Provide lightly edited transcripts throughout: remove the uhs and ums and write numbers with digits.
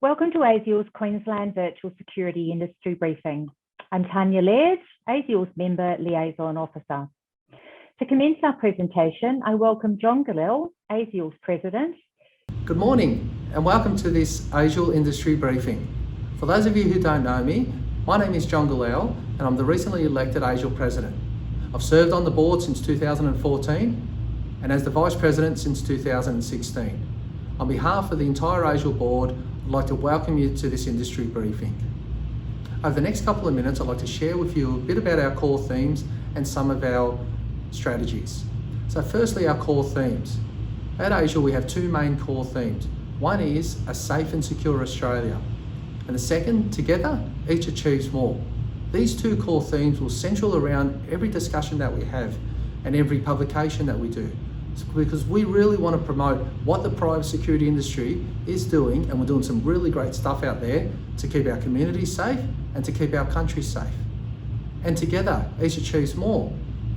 Welcome to ASIAL's Queensland Virtual Security Industry Briefing. I'm Tanya Laird, ASIAL's Member Liaison Officer. To commence our presentation, I welcome John Galil, ASIAL's President. Good morning and welcome to this ASIAL Industry Briefing. For those of you who don't know me, my name is John Galil and I'm the recently elected ASIAL President. I've served on the board since 2014 and as the Vice President since 2016. On behalf of the entire ASIAL board, I'd like to welcome you to this industry briefing. Over the next couple of minutes, I'd like to share with you a bit about our core themes and some of our strategies. So firstly, our core themes. At ASIAL, we have two main core themes. One is a safe and secure Australia. And the second, together, each achieves more. These two core themes will central around every discussion that we have and every publication that we do. Because we really want to promote what the private security industry is doing, and we're doing some really great stuff out there to keep our communities safe and to keep our country safe. And together, each achieves more.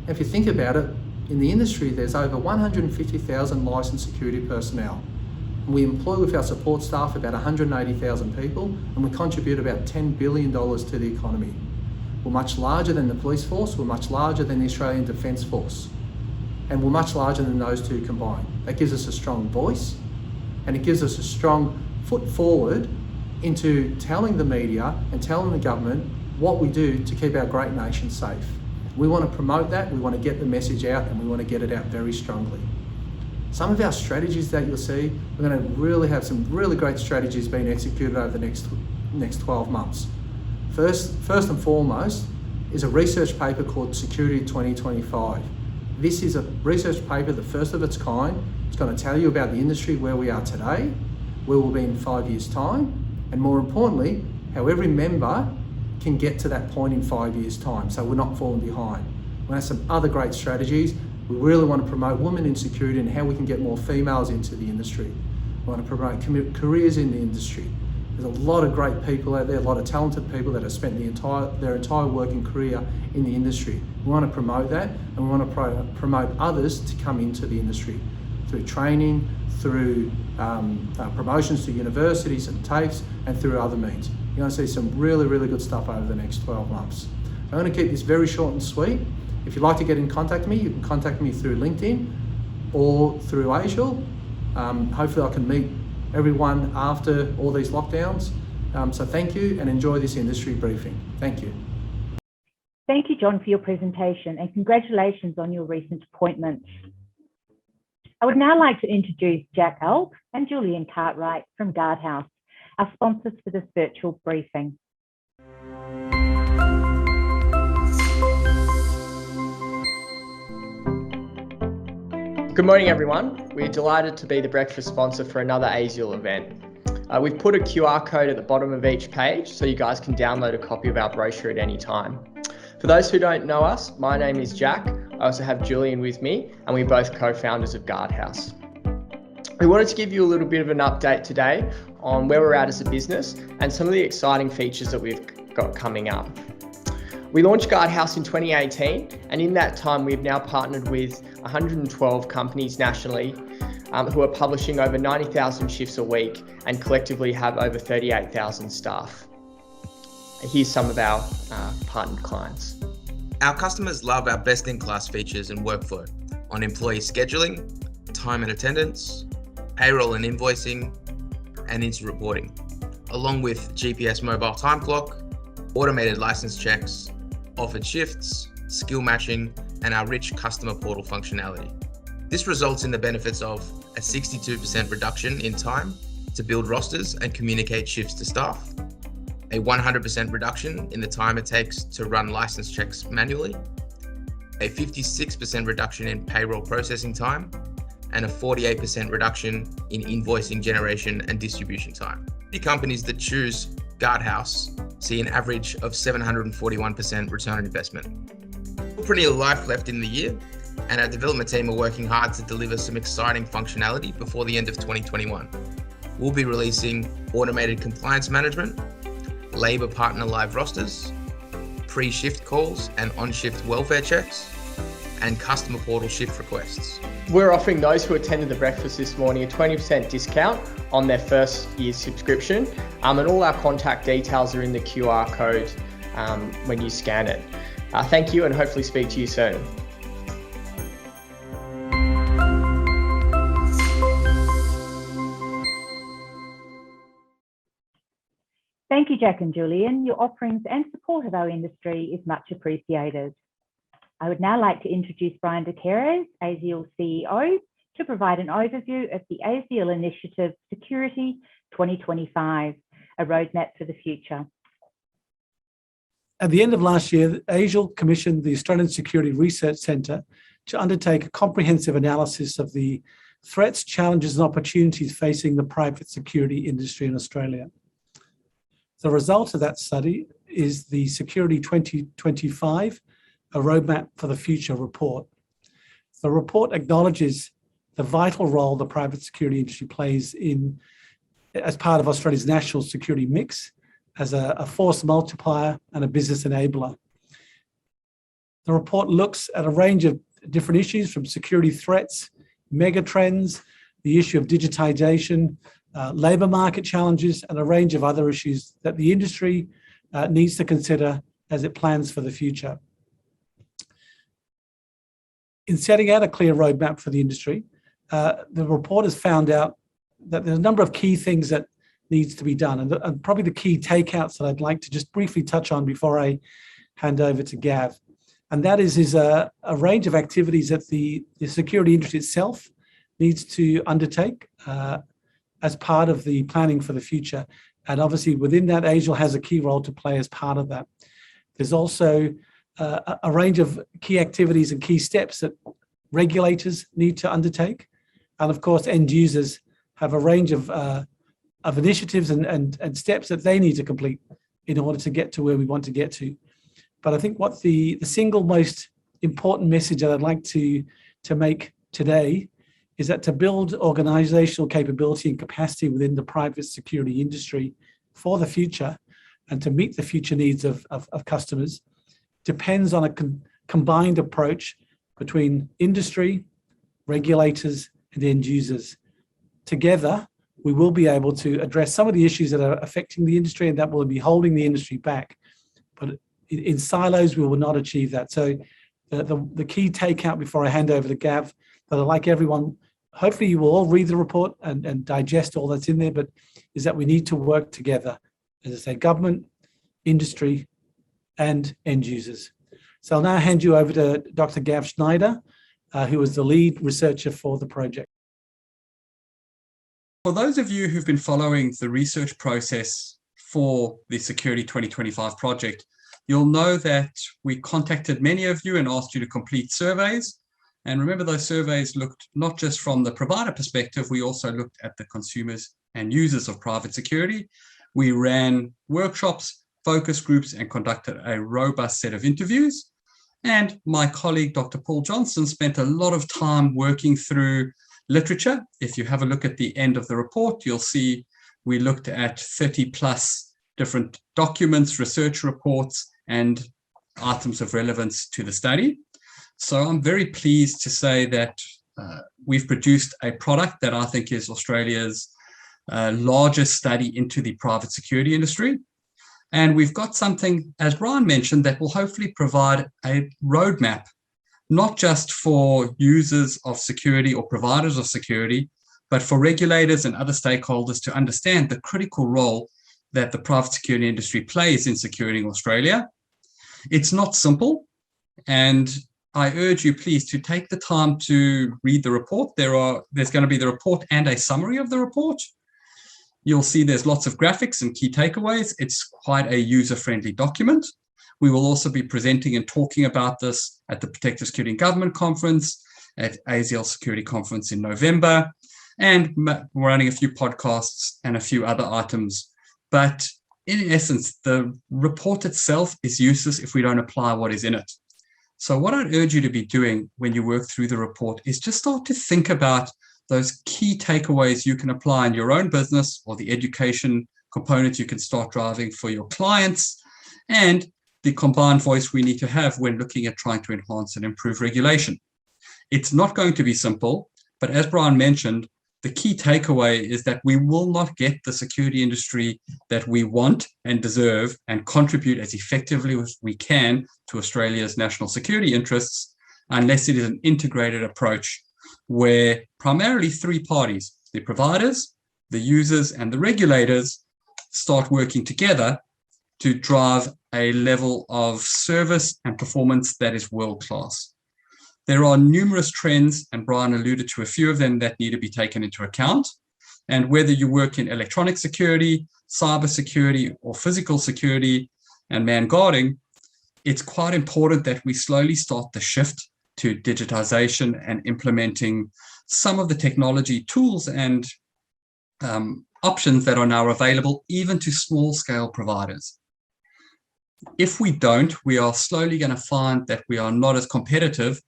If you think about it, in the industry, there's over 150,000 licensed security personnel. We employ with our support staff about 180,000 people, and we contribute about $10 billion to the economy. We're much larger than the police force, we're much larger than the Australian Defence Force. And we're much larger than those two combined. That gives us a strong voice and it gives us a strong foot forward into telling the media and telling the government what we do to keep our great nation safe. We want to promote that, we want to get the message out, and we want to get it out very strongly. Some of our strategies that you'll see, we're going to really have some really great strategies being executed over the next 12 months. First and foremost is a research paper called Security 2025. This is a research paper, the first of its kind. It's going to tell you about the industry, where we are today, where we'll be in 5 years' time, and more importantly, how every member can get to that point in 5 years' time, so we're not falling behind. We have some other great strategies. We really want to promote women in security and how we can get more females into the industry. We want to promote careers in the industry. There's a lot of great people out there, a lot of talented people that have spent their entire working career in the industry. We want to promote that, and we want to promote others to come into the industry through training, through promotions to universities and TAFEs, and through other means. You're going to see some really, really good stuff over the next 12 months. I'm going to keep this very short and sweet. If you'd like to get in contact with me, you can contact me through LinkedIn or through ASIAL. Hopefully I can meet everyone after all these lockdowns. So thank you and enjoy this industry briefing. Thank you. Thank you, John, for your presentation, and congratulations on your recent appointments. I would now like to introduce Jack Elk and Julian Cartwright from Guardhouse, our sponsors for this virtual briefing. Good morning, everyone. We're delighted to be the breakfast sponsor for another ASIAL event. We've put a QR code at the bottom of each page so you guys can download a copy of our brochure at any time. For those who don't know us, my name is Jack. I also have Julian with me, and we're both co-founders of Guardhouse. We wanted to give you a little bit of an update today on where we're at as a business and some of the exciting features that we've got coming up. We launched Guardhouse in 2018, and in that time we've now partnered with 112 companies nationally who are publishing over 90,000 shifts a week and collectively have over 38,000 staff. Here's some of our partnered clients. Our customers love our best-in-class features and workflow on employee scheduling, time and attendance, payroll and invoicing, and incident reporting, along with GPS mobile time clock, automated license checks, offered shifts, skill matching, and our rich customer portal functionality. This results in the benefits of a 62% reduction in time to build rosters and communicate shifts to staff, a 100% reduction in the time it takes to run license checks manually, a 56% reduction in payroll processing time, and a 48% reduction in invoicing generation and distribution time. The companies that choose Guardhouse see an average of 741% return on investment. Plenty of life left in the year, and our development team are working hard to deliver some exciting functionality before the end of 2021. We'll be releasing automated compliance management, labour partner live rosters, pre-shift calls and on-shift welfare checks, and customer portal shift requests. We're offering those who attended the breakfast this morning a 20% discount on their first year's subscription. And all our contact details are in the QR code when you scan it. Thank you, and hopefully speak to you soon. Thank you, Jack and Julian. Your offerings and support of our industry is much appreciated. I would now like to introduce Brian DeCaires, ASIAL CEO, to provide an overview of the ASIAL Initiative Security 2025, a roadmap for the future. At the end of last year, ASIAL commissioned the Australian Security Research Centre to undertake a comprehensive analysis of the threats, challenges and opportunities facing the private security industry in Australia. The result of that study is the Security 2025, a roadmap for the future report. The report acknowledges the vital role the private security industry plays as part of Australia's national security mix, as a force multiplier and a business enabler. The report looks at a range of different issues, from security threats, mega trends, the issue of digitization, labour market challenges, and a range of other issues that the industry needs to consider as it plans for the future. In setting out a clear roadmap for the industry, the report has found out that there's a number of key things that needs to be done, and probably the key takeouts that I'd like to just briefly touch on before I hand over to Gav. And that is a range of activities that the security industry itself needs to undertake as part of the planning for the future. And obviously within that, ASIAL has a key role to play as part of that. There's also a range of key activities and key steps that regulators need to undertake. And of course, end users have a range of initiatives and steps that they need to complete in order to get to where we want to get to. But I think what the single most important message that I'd like to make today is that to build organizational capability and capacity within the private security industry for the future and to meet the future needs of customers depends on a combined approach between industry, regulators, and end users. Together, we will be able to address some of the issues that are affecting the industry and that will be holding the industry back. But in silos, we will not achieve that. So the key takeout before I hand over to Gav, that I'd like everyone, hopefully you will all read the report and digest all that's in there, but is that we need to work together, as I say, government, industry, and end users. So I'll now hand you over to Dr. Gav Schneider, who is the lead researcher for the project. For those of you who've been following the research process for the Security 2025 project, you'll know that we contacted many of you and asked you to complete surveys. And remember, those surveys looked not just from the provider perspective, we also looked at the consumers and users of private security. We ran workshops, focus groups, and conducted a robust set of interviews. And my colleague, Dr. Paul Johnson, spent a lot of time working through literature. If you have a look at the end of the report, you'll see we looked at 30 plus different documents, research reports, and items of relevance to the study. So I'm very pleased to say that we've produced a product that I think is Australia's largest study into the private security industry. And we've got something, as Brian mentioned, that will hopefully provide a roadmap, not just for users of security or providers of security, but for regulators and other stakeholders to understand the critical role that the private security industry plays in securing Australia. It's not simple, and I urge you please to take the time to read the report. There's going to be the report and a summary of the report. You'll see there's lots of graphics and key takeaways. It's quite a user-friendly document. We will also be presenting and talking about this at the Protective Security and Government Conference, at ASIAL Security Conference in November, and we're running a few podcasts and a few other items. But in essence, the report itself is useless if we don't apply what is in it. So what I'd urge you to be doing when you work through the report is just start to think about those key takeaways you can apply in your own business, or the education components you can start driving for your clients, and the combined voice we need to have when looking at trying to enhance and improve regulation. It's not going to be simple, but as Brian mentioned, the key takeaway is that we will not get the security industry that we want and deserve and contribute as effectively as we can to Australia's national security interests unless it is an integrated approach where primarily three parties, the providers, the users, and the regulators, start working together to drive a level of service and performance that is world-class. There are numerous trends, and Brian alluded to a few of them, that need to be taken into account. And whether you work in electronic security, cyber security, or physical security and man guarding, it's quite important that we slowly start the shift to digitization and implementing some of the technology tools and options that are now available even to small-scale providers. If we don't, we are slowly going to find that we are not as competitive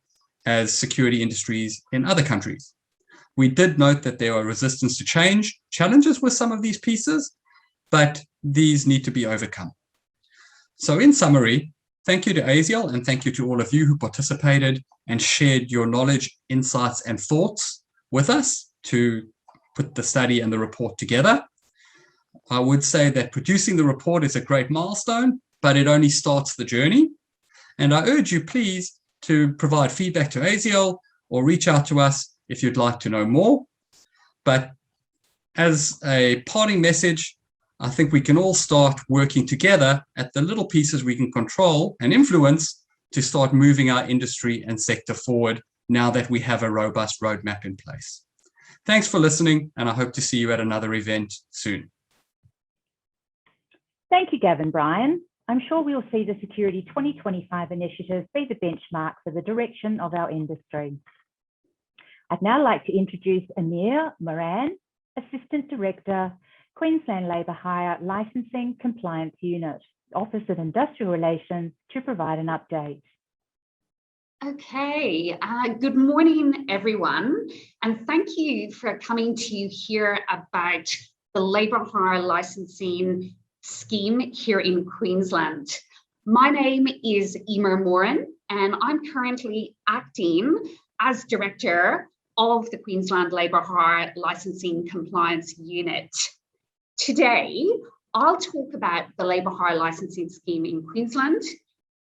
as security industries in other countries. We did note that there are resistance to change, challenges with some of these pieces, but these need to be overcome. So in summary, thank you to ASIAL and thank you to all of you who participated and shared your knowledge, insights, and thoughts with us to put the study and the report together. I would say that producing the report is a great milestone, but it only starts the journey. And I urge you, please, to provide feedback to ASIAL or reach out to us if you'd like to know more. But as a parting message, I think we can all start working together at the little pieces we can control and influence to start moving our industry and sector forward now that we have a robust roadmap in place. Thanks for listening, and I hope to see you at another event soon. Thank you, Gavin Bryan. I'm sure we'll see the Security 2025 initiative be the benchmark for the direction of our industry. I'd now like to introduce Amir Moran, Assistant Director, Queensland Labour Hire Licensing Compliance Unit, Office of Industrial Relations, to provide an update. Okay, good morning, everyone, and thank you for coming to hear about the Labour Hire Licensing Scheme here in Queensland. My name is Amir Moran, and I'm currently acting as Director of the Queensland Labour Hire Licensing Compliance Unit. Today, I'll talk about the Labour Hire Licensing Scheme in Queensland,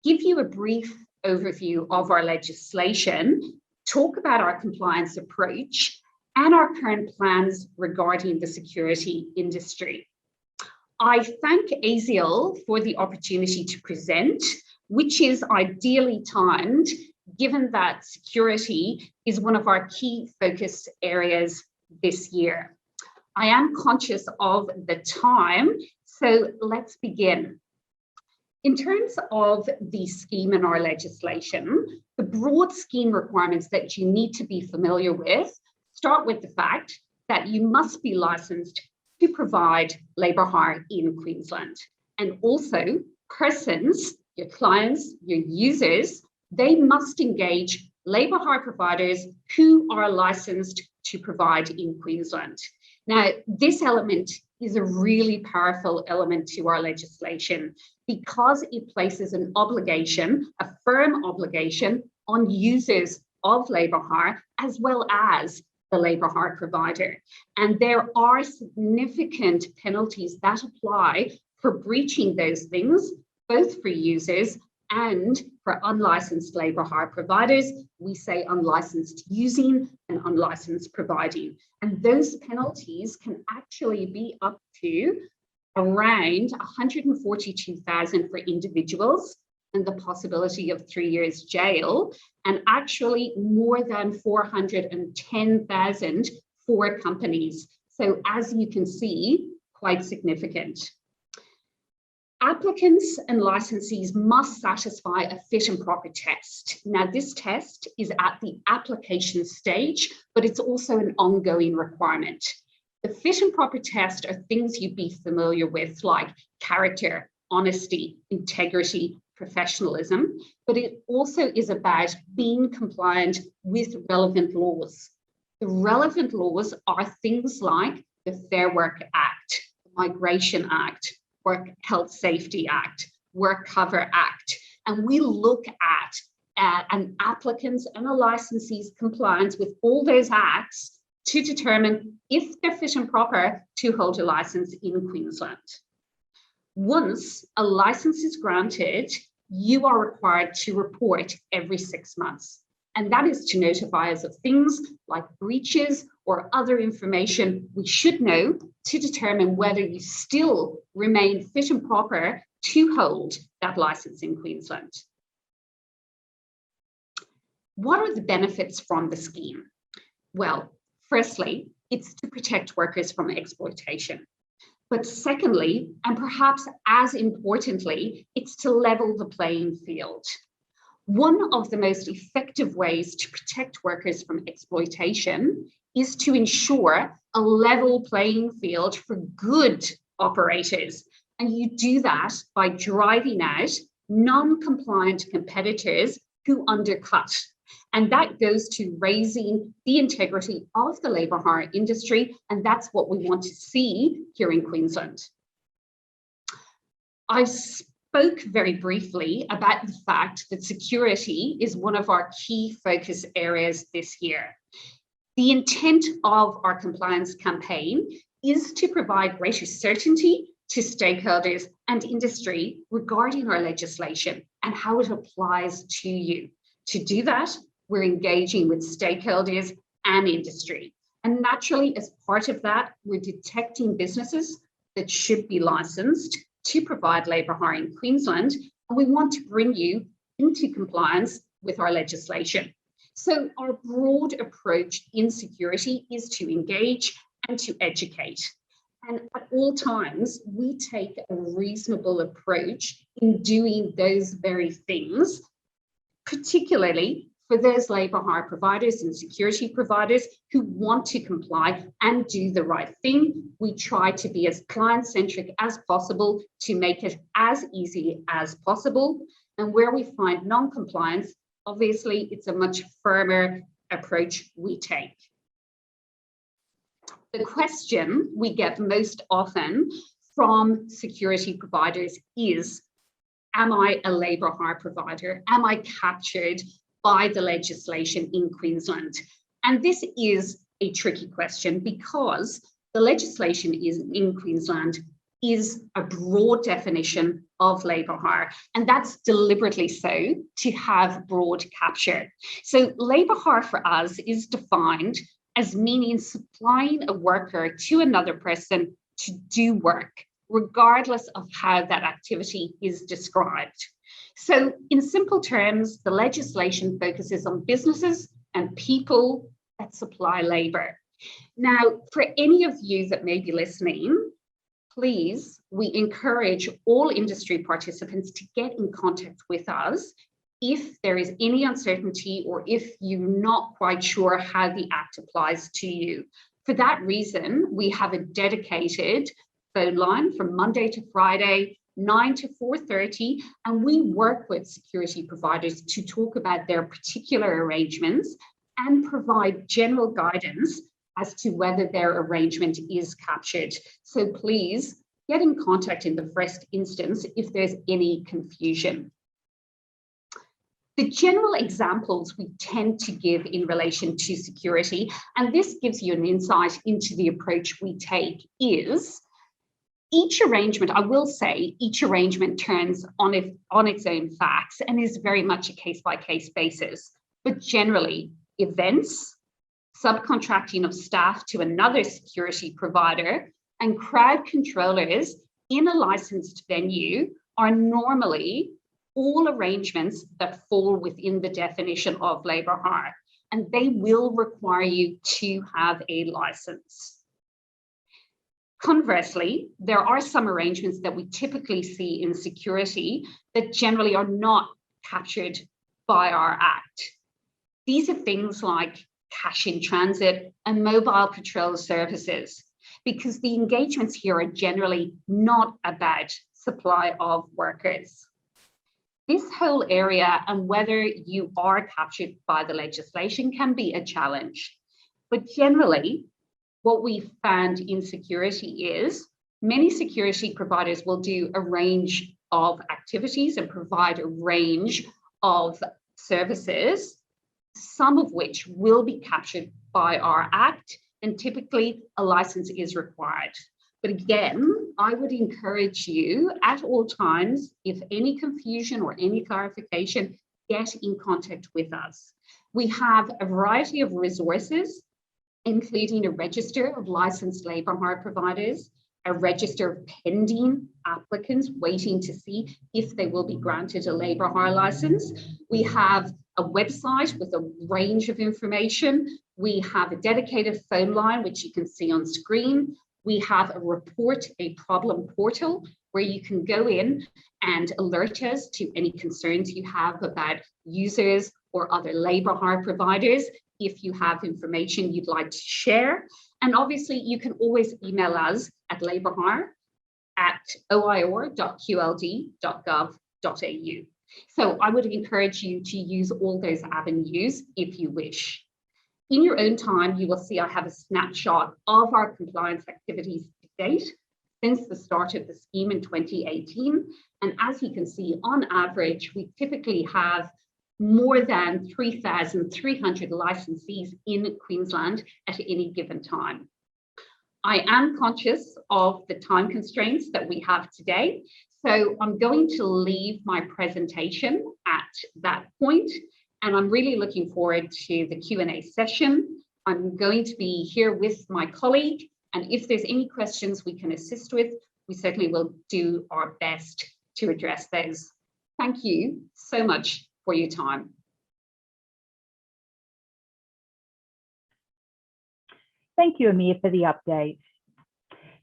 give you a brief overview of our legislation, talk about our compliance approach, and our current plans regarding the security industry. I thank ASIAL for the opportunity to present, which is ideally timed, given that security is one of our key focus areas this year. I am conscious of the time, so let's begin. In terms of the scheme in our legislation, the broad scheme requirements that you need to be familiar with start with the fact that you must be licensed to provide labour hire in Queensland. And also persons, your clients, your users, they must engage labour hire providers who are licensed to provide in Queensland. Now, this element is a really powerful element to our legislation because it places an obligation, a firm obligation, on users of labour hire as well as the labour hire provider. And there are significant penalties that apply for breaching those things, both for users and for unlicensed labour hire providers. We say unlicensed using and unlicensed providing. And those penalties can actually be up to around 142,000 for individuals and the possibility of 3 years jail, and actually more than 410,000 for companies. So as you can see, quite significant. Applicants and licensees must satisfy a fit and proper test. Now, this test is at the application stage, but it's also an ongoing requirement. The fit and proper test are things you'd be familiar with, like character, honesty, integrity, professionalism, but it also is about being compliant with relevant laws. The relevant laws are things like the Fair Work Act, the Migration Act, Work Health Safety Act, Work Cover Act, and we look at an applicant's and a licensee's compliance with all those acts to determine if they're fit and proper to hold a license in Queensland. Once a license is granted, you are required to report every 6 months. And that is to notify us of things like breaches or other information we should know to determine whether you still remain fit and proper to hold that license in Queensland. What are the benefits from the scheme? Well, firstly, it's to protect workers from exploitation. But secondly, and perhaps as importantly, it's to level the playing field. One of the most effective ways to protect workers from exploitation is to ensure a level playing field for good operators. And you do that by driving out non-compliant competitors who undercut. And that goes to raising the integrity of the labour hire industry. And that's what we want to see here in Queensland. I spoke very briefly about the fact that security is one of our key focus areas this year. The intent of our compliance campaign is to provide greater certainty to stakeholders and industry regarding our legislation and how it applies to you. To do that, we're engaging with stakeholders and industry. And naturally, as part of that, we're detecting businesses that should be licensed to provide labour hire in Queensland. And we want to bring you into compliance with our legislation. So our broad approach in security is to engage and to educate. And at all times, we take a reasonable approach in doing those very things, particularly for those labour hire providers and security providers who want to comply and do the right thing. We try to be as client-centric as possible to make it as easy as possible. And where we find non-compliance, obviously, it's a much firmer approach we take. The question we get most often from security providers is, am I a labour hire provider? Am I captured by the legislation in Queensland? And this is a tricky question because the legislation in Queensland is a broad definition of labour hire, and that's deliberately so to have broad capture. So labour hire for us is defined as meaning supplying a worker to another person to do work, regardless of how that activity is described. So in simple terms, the legislation focuses on businesses and people that supply labour. Now, for any of you that may be listening, please, we encourage all industry participants to get in contact with us if there is any uncertainty or if you're not quite sure how the Act applies to you. For that reason, we have a dedicated phone line from Monday to Friday, 9 to 4:30, and we work with security providers to talk about their particular arrangements and provide general guidance as to whether their arrangement is captured. So please get in contact in the first instance if there's any confusion. The general examples we tend to give in relation to security, and this gives you an insight into the approach we take, is each arrangement, I will say, each arrangement turns on its own facts and is very much a case-by-case basis. But generally, events, subcontracting of staff to another security provider, and crowd controllers in a licensed venue are normally all arrangements that fall within the definition of labour hire, and they will require you to have a license. Conversely, there are some arrangements that we typically see in security that generally are not captured by our Act. These are things like cash in transit and mobile patrol services, because the engagements here are generally not about supply of workers. This whole area and whether you are captured by the legislation can be a challenge. But generally, what we found in security is many security providers will do a range of activities and provide a range of services, some of which will be captured by our Act, and typically a license is required. But again, I would encourage you at all times, if any confusion or any clarification, get in contact with us. We have a variety of resources, including a register of licensed labour hire providers, a register of pending applicants waiting to see if they will be granted a labour hire licence. We have a website with a range of information. We have a dedicated phone line, which you can see on screen. We have a report a problem portal where you can go in and alert us to any concerns you have about users or other labour hire providers if you have information you'd like to share. And obviously, you can always email us at labourhire@oir.qld.gov.au. So I would encourage you to use all those avenues if you wish. In your own time, you will see I have a snapshot of our compliance activities to date since the start of the scheme in 2018. And as you can see, on average, we typically have more than 3,300 licensees in Queensland at any given time. I am conscious of the time constraints that we have today, so I'm going to leave my presentation at that point, and I'm really looking forward to the Q&A session. I'm going to be here with my colleague, and if there's any questions we can assist with, we certainly will do our best to address those. Thank you so much for your time. Thank you, Amir, for the update.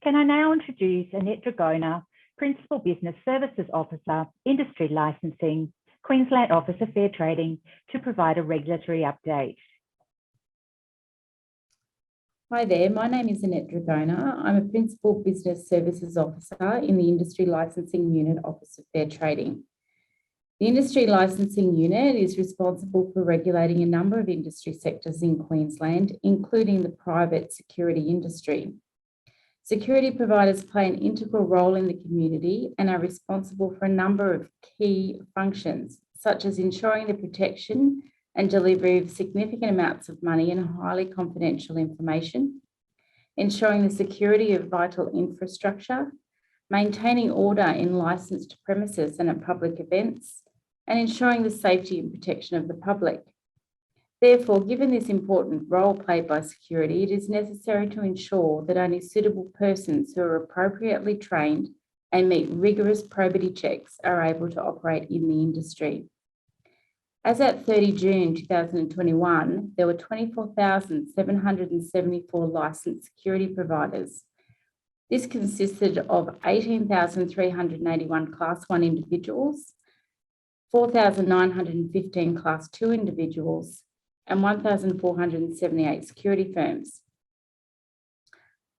Can I now introduce Annette Dragona, Principal Business Services Officer, Industry Licensing, Queensland Office of Fair Trading, to provide a regulatory update. Hi there, my name is Annette Dragona. I'm a Principal Business Services Officer in the Industry Licensing Unit, Office of Fair Trading. The Industry Licensing Unit is responsible for regulating a number of industry sectors in Queensland, including the private security industry. Security providers play an integral role in the community and are responsible for a number of key functions, such as ensuring the protection and delivery of significant amounts of money and highly confidential information, ensuring the security of vital infrastructure, maintaining order in licensed premises and at public events, and ensuring the safety and protection of the public. Therefore, given this important role played by security, it is necessary to ensure that only suitable persons who are appropriately trained and meet rigorous probity checks are able to operate in the industry. As at 30 June 2021, there were 24,774 licensed security providers. This consisted of 18,381 Class 1 individuals, 4,915 Class 2 individuals, and 1,478 security firms.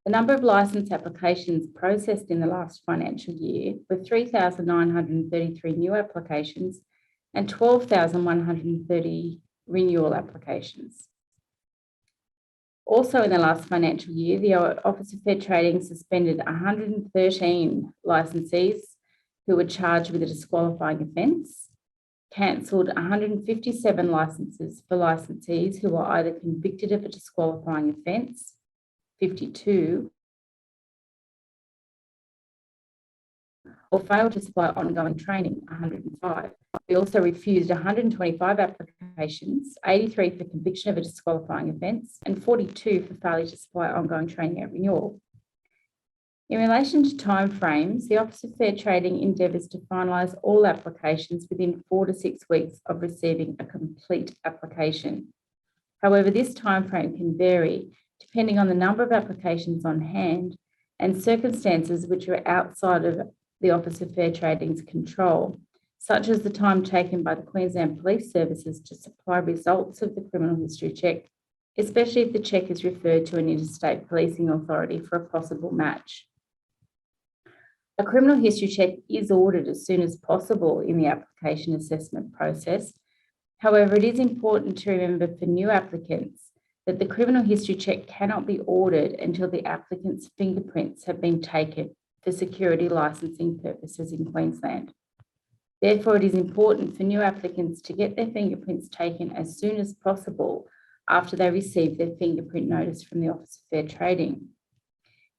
The number of licence applications processed in the last financial year were 3,933 new applications and 12,130 renewal applications. Also in the last financial year, the Office of Fair Trading suspended 113 licensees who were charged with a disqualifying offence, cancelled 157 licences for licensees who were either convicted of a disqualifying offence, 52, or failed to supply ongoing training, 105. We also refused 125 applications, 83 for conviction of a disqualifying offence, and 42 for failure to supply ongoing training at renewal. In relation to timeframes, the Office of Fair Trading endeavours to finalise all applications within 4 to 6 weeks of receiving a complete application. However, this timeframe can vary depending on the number of applications on hand and circumstances which are outside of the Office of Fair Trading's control, such as the time taken by the Queensland Police Services to supply results of the criminal history check, especially if the check is referred to an interstate policing authority for a possible match. A criminal history check is ordered as soon as possible in the application assessment process. However, it is important to remember for new applicants that the criminal history check cannot be ordered until the applicant's fingerprints have been taken for security licensing purposes in Queensland. Therefore, it is important for new applicants to get their fingerprints taken as soon as possible after they receive their fingerprint notice from the Office of Fair Trading.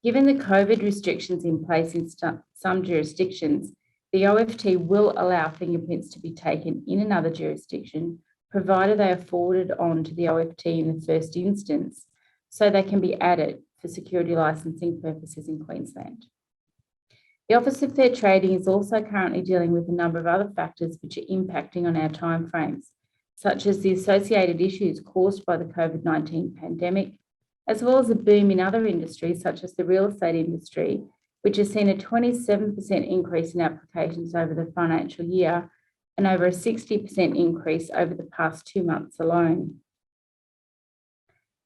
Given the COVID restrictions in place in some jurisdictions, the OFT will allow fingerprints to be taken in another jurisdiction, provided they are forwarded on to the OFT in the first instance, so they can be added for security licensing purposes in Queensland. The Office of Fair Trading is also currently dealing with a number of other factors which are impacting on our timeframes, such as the associated issues caused by the COVID-19 pandemic, as well as a boom in other industries such as the real estate industry, which has seen a 27% increase in applications over the financial year and over a 60% increase over the past 2 months alone.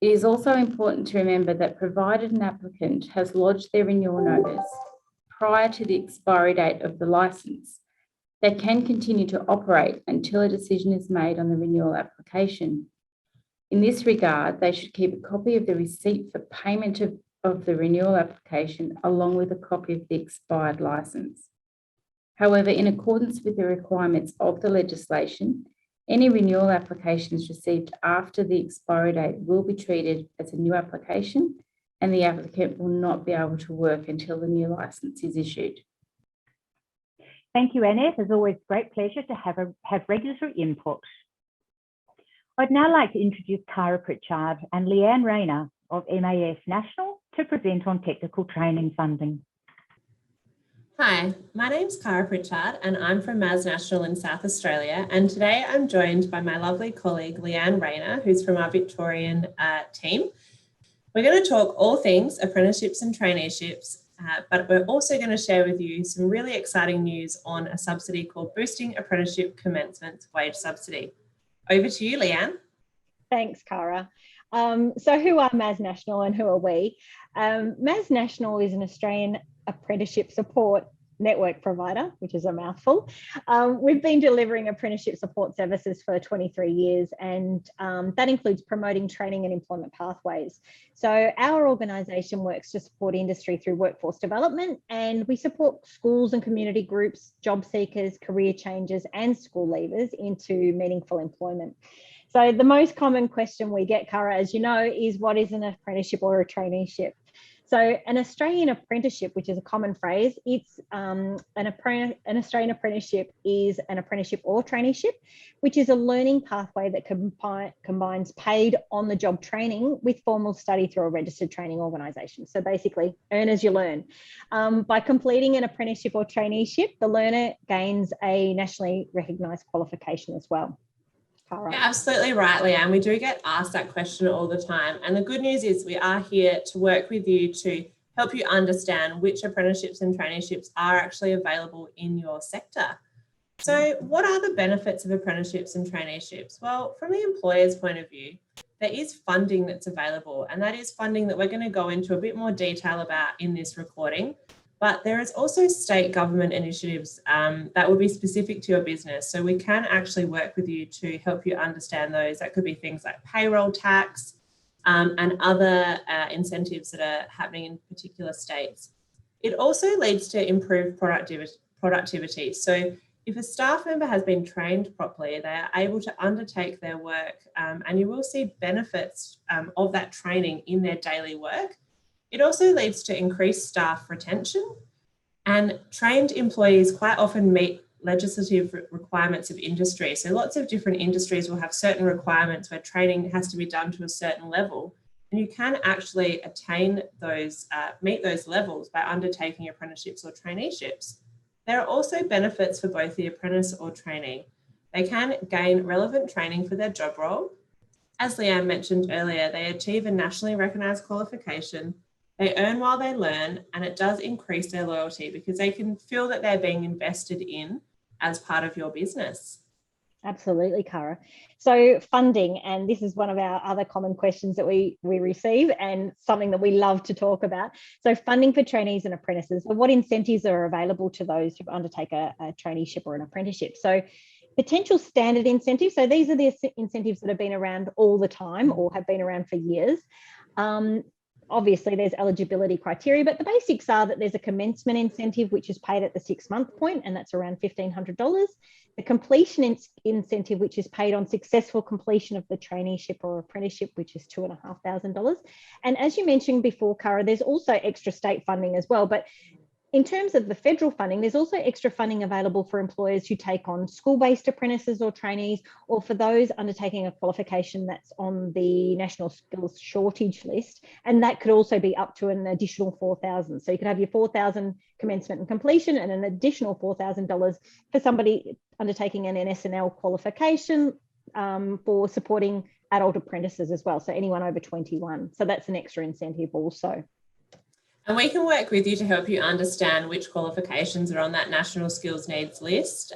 It is also important to remember that provided an applicant has lodged their renewal notice prior to the expiry date of the licence, they can continue to operate until a decision is made on the renewal application. In this regard, they should keep a copy of the receipt for payment of the renewal application along with a copy of the expired licence. However, in accordance with the requirements of the legislation, any renewal applications received after the expiry date will be treated as a new application, and the applicant will not be able to work until the new licence is issued. Thank you, Annette. It's always a great pleasure to have regulatory input. I'd now like to introduce Cara Pritchard and Leanne Rayner of MAS National to present on technical training funding. Hi, my name's Cara Pritchard and I'm from MAS National in South Australia, and today I'm joined by my lovely colleague Leanne Rayner, who's from our Victorian team. We're going to talk all things apprenticeships and traineeships, but we're also going to share with you some really exciting news on a subsidy called Boosting Apprenticeship Commencement Wage Subsidy. Over to you, Leanne. Thanks, Cara. So who are MAS National and who are we? MAS National is an Australian apprenticeship support network provider, which is a mouthful. We've been delivering apprenticeship support services for 23 years, and that includes promoting training and employment pathways. So our organisation works to support industry through workforce development, and we support schools and community groups, job seekers, career changers and school leavers into meaningful employment. So the most common question we get, Cara, as you know, is what is an apprenticeship or a traineeship? So an Australian apprenticeship, which is a common phrase, it's an Australian apprenticeship is an apprenticeship or traineeship, which is a learning pathway that combines paid on-the-job training with formal study through a registered training organisation. So basically, earn as you learn. By completing an apprenticeship or traineeship, the learner gains a nationally recognised qualification as well. You're absolutely right, Leanne. We do get asked that question all the time. And the good news is we are here to work with you to help you understand which apprenticeships and traineeships are actually available in your sector. So what are the benefits of apprenticeships and traineeships? Well, from the employer's point of view, there is funding that's available, and that is funding that we're going to go into a bit more detail about in this recording. But there is also state government initiatives that would be specific to your business. So we can actually work with you to help you understand those. That could be things like payroll tax and other incentives that are happening in particular states. It also leads to improved productivity. So if a staff member has been trained properly, they are able to undertake their work and you will see benefits of that training in their daily work. It also leads to increased staff retention, and trained employees quite often meet legislative requirements of industry. So lots of different industries will have certain requirements where training has to be done to a certain level, and you can actually attain those, meet those levels by undertaking apprenticeships or traineeships. There are also benefits for both the apprentice or trainee. They can gain relevant training for their job role. As Leanne mentioned earlier, they achieve a nationally recognised qualification. They earn while they learn, and it does increase their loyalty because they can feel that they're being invested in as part of your business. Absolutely, Cara. So funding, and this is one of our other common questions that we receive and something that we love to talk about. So funding for trainees and apprentices. So what incentives are available to those who undertake a traineeship or an apprenticeship? So potential standard incentives. So these are the incentives that have been around all the time or have been around for years. Obviously, there's eligibility criteria, but the basics are that there's a commencement incentive, which is paid at the 6-month point, and that's around $1,500. The completion incentive, which is paid on successful completion of the traineeship or apprenticeship, which is $2,500. And as you mentioned before, Cara, there's also extra state funding as well. But in terms of the federal funding, there's also extra funding available for employers who take on school-based apprentices or trainees, or for those undertaking a qualification that's on the National Skills Shortage list. And that could also be up to an additional $4,000. So you could have your $4,000 commencement and completion and an additional $4,000 for somebody undertaking an NSNL qualification for supporting adult apprentices as well. So anyone over 21. So that's an extra incentive also. And we can work with you to help you understand which qualifications are on that National Skills Needs list,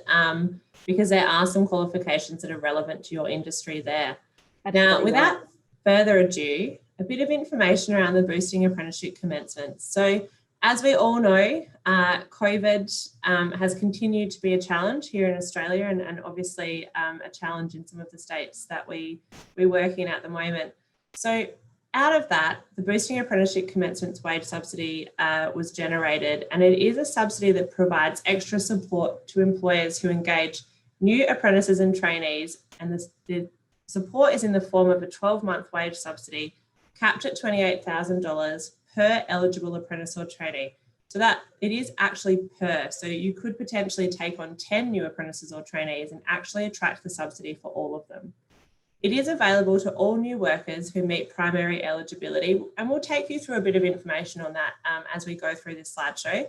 because there are some qualifications that are relevant to your industry there. Absolutely. Now, without further ado, a bit of information around the boosting apprenticeship commencements. So as we all know, COVID has continued to be a challenge here in Australia, and obviously a challenge in some of the states that we work in at the moment. So out of that, the Boosting Apprenticeship Commencements Wage Subsidy was generated, and it is a subsidy that provides extra support to employers who engage new apprentices and trainees, and the support is in the form of a 12-month wage subsidy capped at $28,000 per eligible apprentice or trainee. So that it is actually per, so you could potentially take on 10 new apprentices or trainees and actually attract the subsidy for all of them. It is available to all new workers who meet primary eligibility, and we'll take you through a bit of information on that as we go through this slideshow.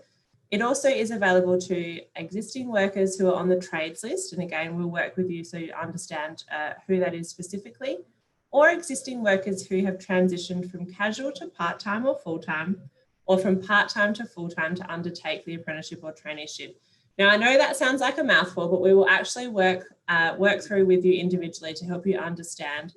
It also is available to existing workers who are on the trades list, and again, we'll work with you so you understand who that is specifically, or existing workers who have transitioned from casual to part-time or full-time, or from part-time to full-time to undertake the apprenticeship or traineeship. Now, I know that sounds like a mouthful, but we will actually work through with you individually to help you understand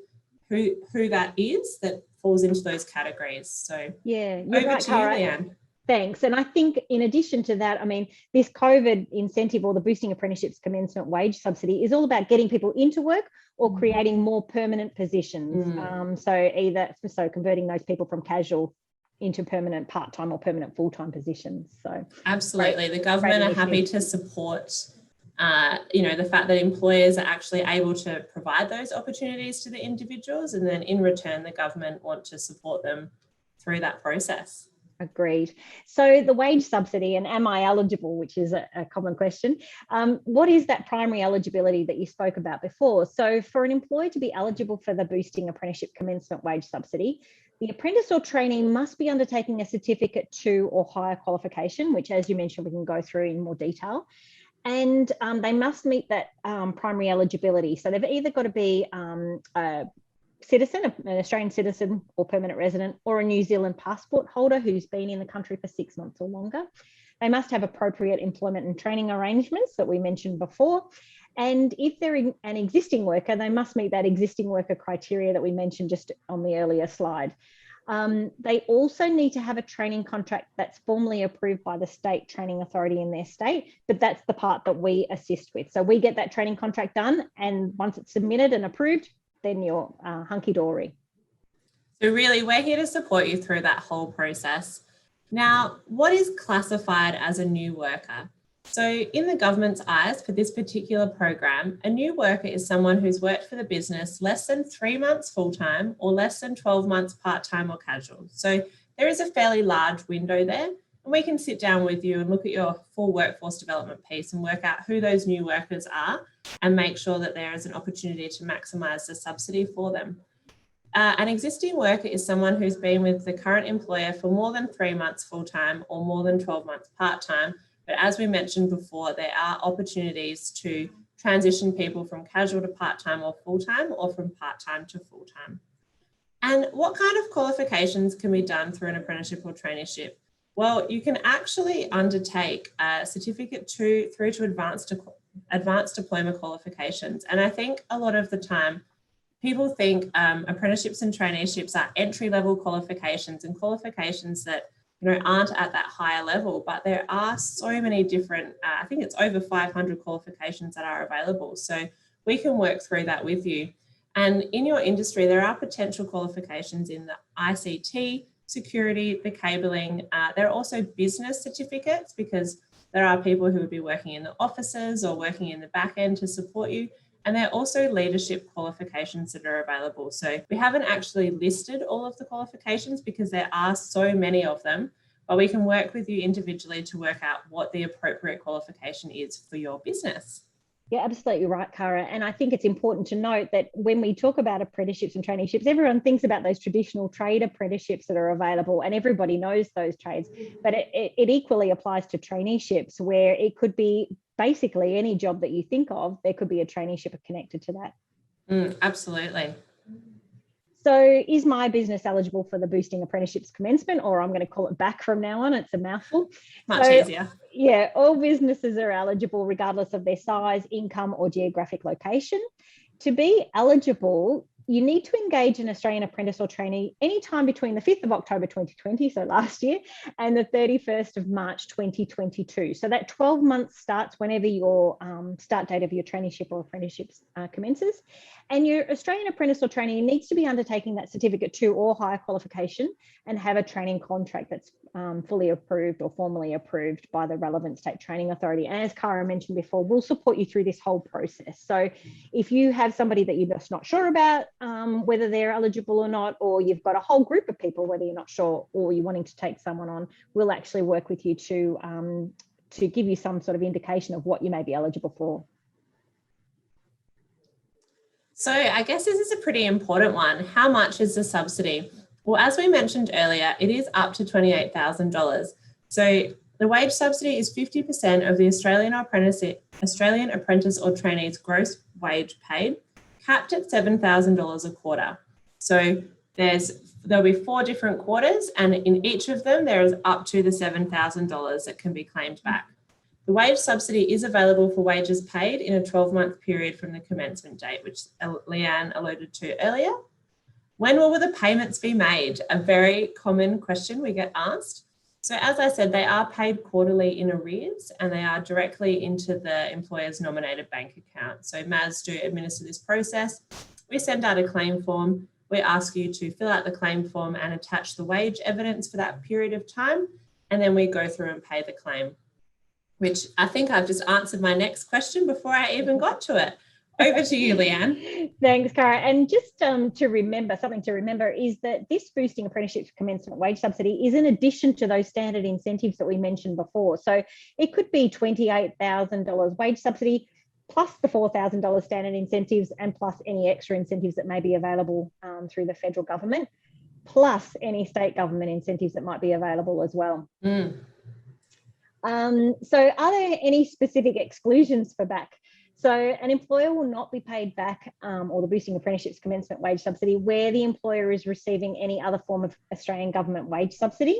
who that is that falls into those categories. So yeah, you're right, to you, Cara. Leanne. Thanks. And I think in addition to that, I mean, this COVID incentive or the Boosting Apprenticeships Commencement Wage Subsidy is all about getting people into work or creating more permanent positions. So converting those people from casual into permanent part-time or permanent full-time positions. So absolutely, the government are happy to support the fact that employers are actually able to provide those opportunities to the individuals, and then in return the government want to support them through that process. Agreed. So the wage subsidy, and am I eligible, which is a common question. What is that primary eligibility that you spoke about before? So for an employee to be eligible for the Boosting Apprenticeship Commencement Wage Subsidy, the apprentice or trainee must be undertaking a certificate 2 or higher qualification, which, as you mentioned, we can go through in more detail. And they must meet that primary eligibility. So they've either got to be a citizen, an Australian citizen or permanent resident, or a New Zealand passport holder who's been in the country for 6 months or longer. They must have appropriate employment and training arrangements that we mentioned before. And if they're an existing worker, they must meet that existing worker criteria that we mentioned just on the earlier slide. They also need to have a training contract that's formally approved by the state training authority in their state, but that's the part that we assist with. So we get that training contract done, and once it's submitted and approved, then you're hunky-dory. So really, we're here to support you through that whole process. Now, what is classified as a new worker? So in the government's eyes for this particular program, a new worker is someone who's worked for the business less than 3 months full-time or less than 12 months part-time or casual. So there is a fairly large window there, and we can sit down with you and look at your full workforce development piece and work out who those new workers are and make sure that there is an opportunity to maximise the subsidy for them. An existing worker is someone who's been with the current employer for more than 3 months full-time or more than 12 months part-time. But as we mentioned before, there are opportunities to transition people from casual to part-time or full-time, or from part-time to full-time. And what kind of qualifications can be done through an apprenticeship or traineeship? Well, you can actually undertake a certificate 2 through to advanced diploma qualifications. And I think a lot of the time people think apprenticeships and traineeships are entry-level qualifications and qualifications that aren't at that higher level, but there are so many different, I think it's over 500 qualifications that are available. So we can work through that with you. And in your industry, there are potential qualifications in the ICT, security, the cabling. There are also business certificates because there are people who would be working in the offices or working in the back end to support you. And there are also leadership qualifications that are available. So we haven't actually listed all of the qualifications because there are so many of them, but we can work with you individually to work out what the appropriate qualification is for your business. Yeah, absolutely right, Cara. And I think it's important to note that when we talk about apprenticeships and traineeships, everyone thinks about those traditional trade apprenticeships that are available, and everybody knows those trades, but it equally applies to traineeships, where it could be basically any job that you think of, there could be a traineeship connected to that. Absolutely. So is my business eligible for the Boosting Apprenticeships Commencement, or I'm going to call it back from now on? It's a mouthful. Much easier. Yeah, all businesses are eligible regardless of their size, income or geographic location. To be eligible, you need to engage an Australian apprentice or trainee anytime between the 5th of October 2020, so last year, and the 31st of March 2022. So that 12 months starts whenever your start date of your traineeship or apprenticeships commences. And your Australian apprentice or trainee needs to be undertaking that certificate 2 or higher qualification and have a training contract that's fully approved or formally approved by the relevant state training authority. And as Cara mentioned before, we'll support you through this whole process. So if you have somebody that you're just not sure about whether they're eligible or not, or you've got a whole group of people, whether you're not sure or you're wanting to take someone on, we'll actually work with you to give you some sort of indication of what you may be eligible for. So I guess this is a pretty important one. How much is the subsidy? Well, as we mentioned earlier, it is up to $28,000. So the wage subsidy is 50% of the Australian apprentice or trainee's gross wage paid, capped at $7,000 a quarter. So there'll be 4 different quarters, and in each of them, there is up to the $7,000 that can be claimed back. The wage subsidy is available for wages paid in a 12-month period from the commencement date, which Leanne alluded to earlier. When will the payments be made? A very common question we get asked. So as I said, they are paid quarterly in arrears, and they are directly into the employer's nominated bank account. So MAS do administer this process. We send out a claim form. We ask you to fill out the claim form and attach the wage evidence for that period of time. And then we go through and pay the claim, which I think I've just answered my next question before I even got to it. Over to you, Leanne. Thanks, Cara. And just to remember, something to remember is that this Boosting Apprenticeships Commencement Wage Subsidy is in addition to those standard incentives that we mentioned before. So it could be $28,000 wage subsidy plus the $4,000 standard incentives and plus any extra incentives that may be available through the federal government, plus any state government incentives that might be available as well. So are there any specific exclusions for back? So an employer will not be paid back or the Boosting Apprenticeships Commencement Wage Subsidy where the employer is receiving any other form of Australian government wage subsidy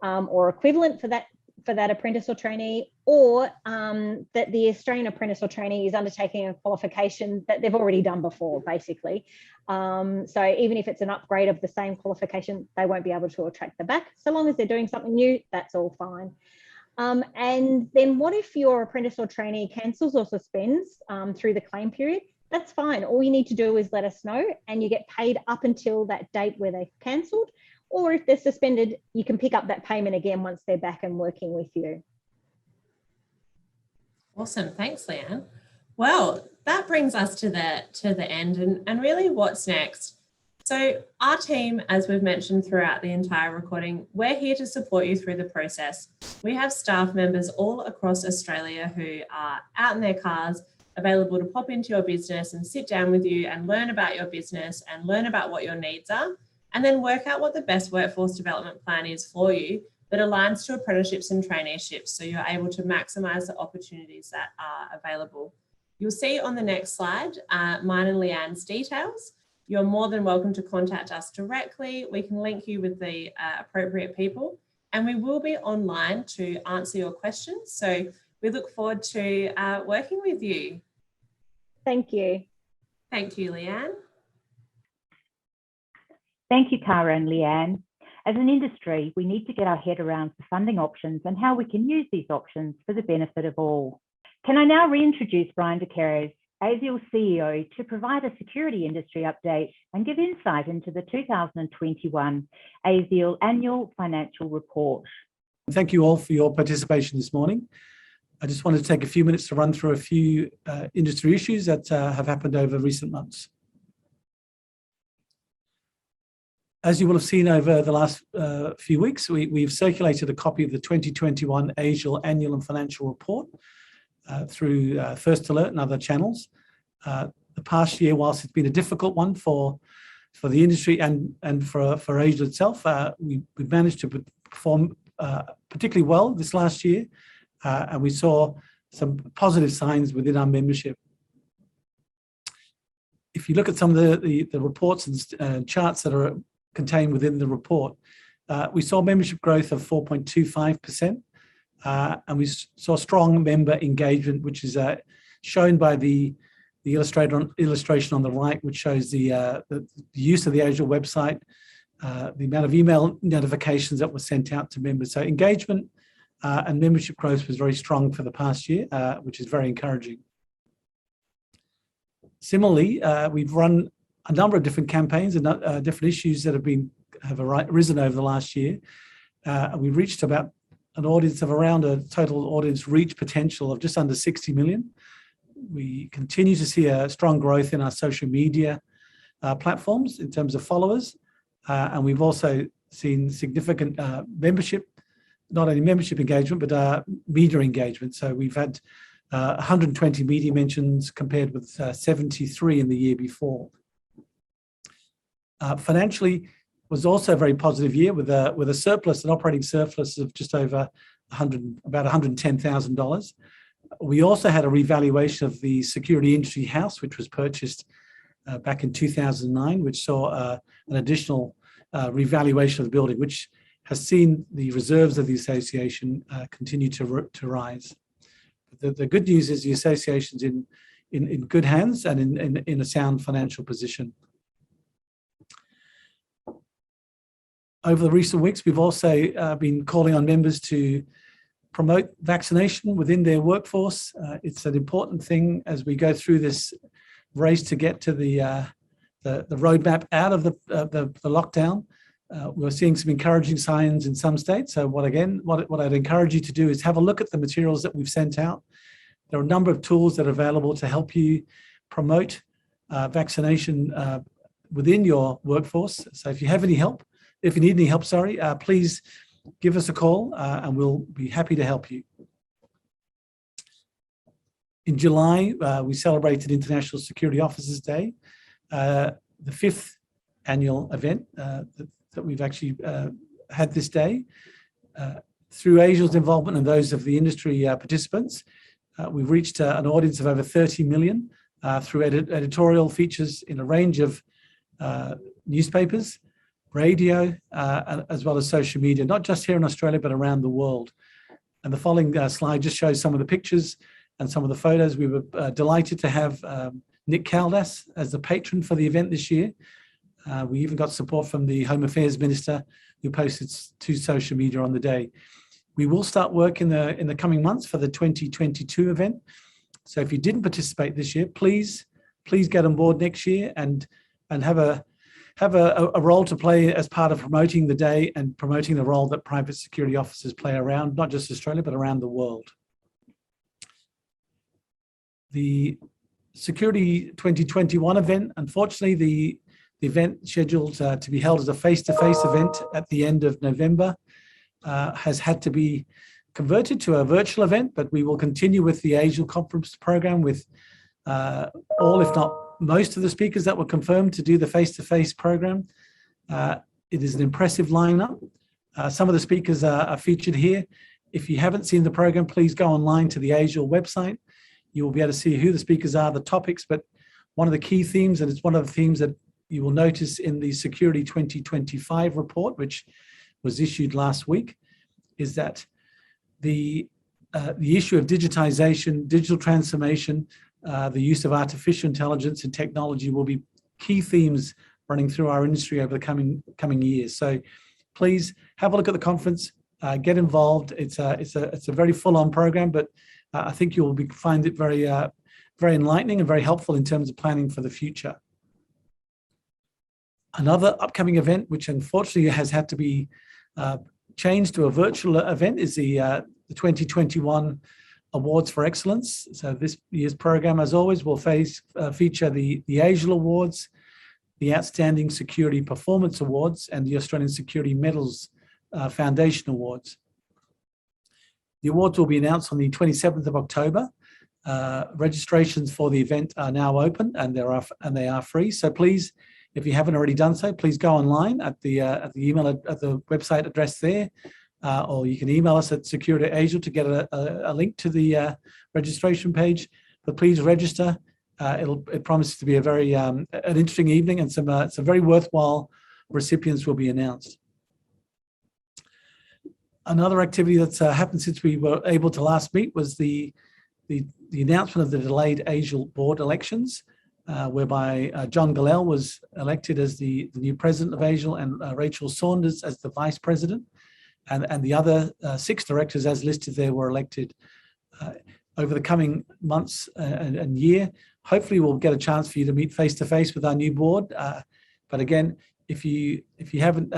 or equivalent for that apprentice or trainee, or that the Australian apprentice or trainee is undertaking a qualification that they've already done before, basically. So even if it's an upgrade of the same qualification, they won't be able to attract the back. So long as they're doing something new, that's all fine. And then what if your apprentice or trainee cancels or suspends through the claim period? That's fine. All you need to do is let us know and you get paid up until that date where they've cancelled. Or if they're suspended, you can pick up that payment again once they're back and working with you. Awesome. Thanks, Leanne. Well, that brings us to the end and really what's next. So our team, as we've mentioned throughout the entire recording, we're here to support you through the process. We have staff members all across Australia who are out in their cars, available to pop into your business and sit down with you and learn about your business and learn about what your needs are, and then work out what the best workforce development plan is for you that aligns to apprenticeships and traineeships, so you're able to maximise the opportunities that are available. You'll see on the next slide mine and Leanne's details. You're more than welcome to contact us directly. We can link you with the appropriate people, and we will be online to answer your questions. So we look forward to working with you. Thank you. Thank you, Leanne. Thank you, Cara and Leanne. As an industry, we need to get our head around the funding options and how we can use these options for the benefit of all. Can I now reintroduce Brian de Keres, ASIAL CEO, to provide a security industry update and give insight into the 2021 ASIAL Annual Financial Report. Thank you all for your participation this morning. I just wanted to take a few minutes to run through a few industry issues that have happened over recent months. As you will have seen over the last few weeks, we've circulated a copy of the 2021 ASIAL Annual and Financial Report through First Alert and other channels. The past year, whilst it's been a difficult one for the industry and for ASIAL itself, we've managed to perform particularly well this last year, and we saw some positive signs within our membership. If you look at some of the reports and charts that are contained within the report, we saw membership growth of 4.25%, and we saw strong member engagement, which is shown by the illustration on the right, which shows the use of the ASIAL website, the amount of email notifications that were sent out to members. So engagement and membership growth was very strong for the past year, which is very encouraging. Similarly, we've run a number of different campaigns and different issues that have arisen over the last year. We reached about an audience of around a total audience reach potential of just under 60 million. We continue to see a strong growth in our social media platforms in terms of followers, and we've also seen significant membership, not only membership engagement, but media engagement. So we've had 120 media mentions compared with 73 in the year before. Financially was also a very positive year with a surplus, an operating surplus of just over about $110,000. We also had a revaluation of the Security Industry House, which was purchased back in 2009, which saw an additional revaluation of the building, which has seen the reserves of the association continue to rise. The good news is the association's in good hands and in a sound financial position. Over the recent weeks, we've also been calling on members to promote vaccination within their workforce. It's an important thing as we go through this race to get to the roadmap out of the lockdown. We're seeing some encouraging signs in some states. So what I'd encourage you to do is have a look at the materials that we've sent out. There are a number of tools that are available to help you promote vaccination within your workforce. So if you need any help, please give us a call and we'll be happy to help you. In July, we celebrated International Security Officers Day, the 5th annual event that we've actually had this day. Through ASIAL's involvement and those of the industry participants, we've reached an audience of over 30 million through editorial features in a range of newspapers, radio, as well as social media, not just here in Australia, but around the world. And the following slide just shows some of the pictures and some of the photos. We were delighted to have Nick Caldas as the patron for the event this year. We even got support from the Home Affairs Minister, who posted to social media on the day. We will start work in the coming months for the 2022 event. So if you didn't participate this year, please get on board next year and have a role to play as part of promoting the day and promoting the role that private security officers play around, not just Australia, but around the world. The Security 2021 event, unfortunately, the event scheduled to be held as a face-to-face event at the end of November has had to be converted to a virtual event, but we will continue with the ASIAL conference program with all, if not most of the speakers that were confirmed to do the face-to-face program. It is an impressive lineup. Some of the speakers are featured here. If you haven't seen the program, please go online to the ASIAL website. You will be able to see who the speakers are, the topics, but one of the key themes, and it's one of the themes that you will notice in the Security 2025 report, which was issued last week, is that the issue of digitization, digital transformation, the use of artificial intelligence and technology will be key themes running through our industry over the coming years. So please have a look at the conference, get involved. It's a very full-on program, but I think you will find it very very enlightening and very helpful in terms of planning for the future. Another upcoming event, which unfortunately has had to be changed to a virtual event, is the 2021 Awards for Excellence. So this year's program, as always, will feature the ASIAL Awards, the Outstanding Security Performance Awards, and the Australian Security Medals Foundation Awards. The awards will be announced on the 27th of October. Registrations for the event are now open, and they are free. So please, if you haven't already done so, please go online at the website address there, or you can email us at Security ASIAL to get a link to the registration page. But please register. It promises to be a very an interesting evening, and some very worthwhile recipients will be announced. Another activity that's happened since we were able to last meet was the announcement of the delayed ASIAL board elections, whereby John Galell was elected as the new president of ASIAL, and Rachel Saunders as the vice president, and the other 6 directors as listed there were elected. Over the coming months and year, hopefully we'll get a chance for you to meet face to face with our new board. But again, if you haven't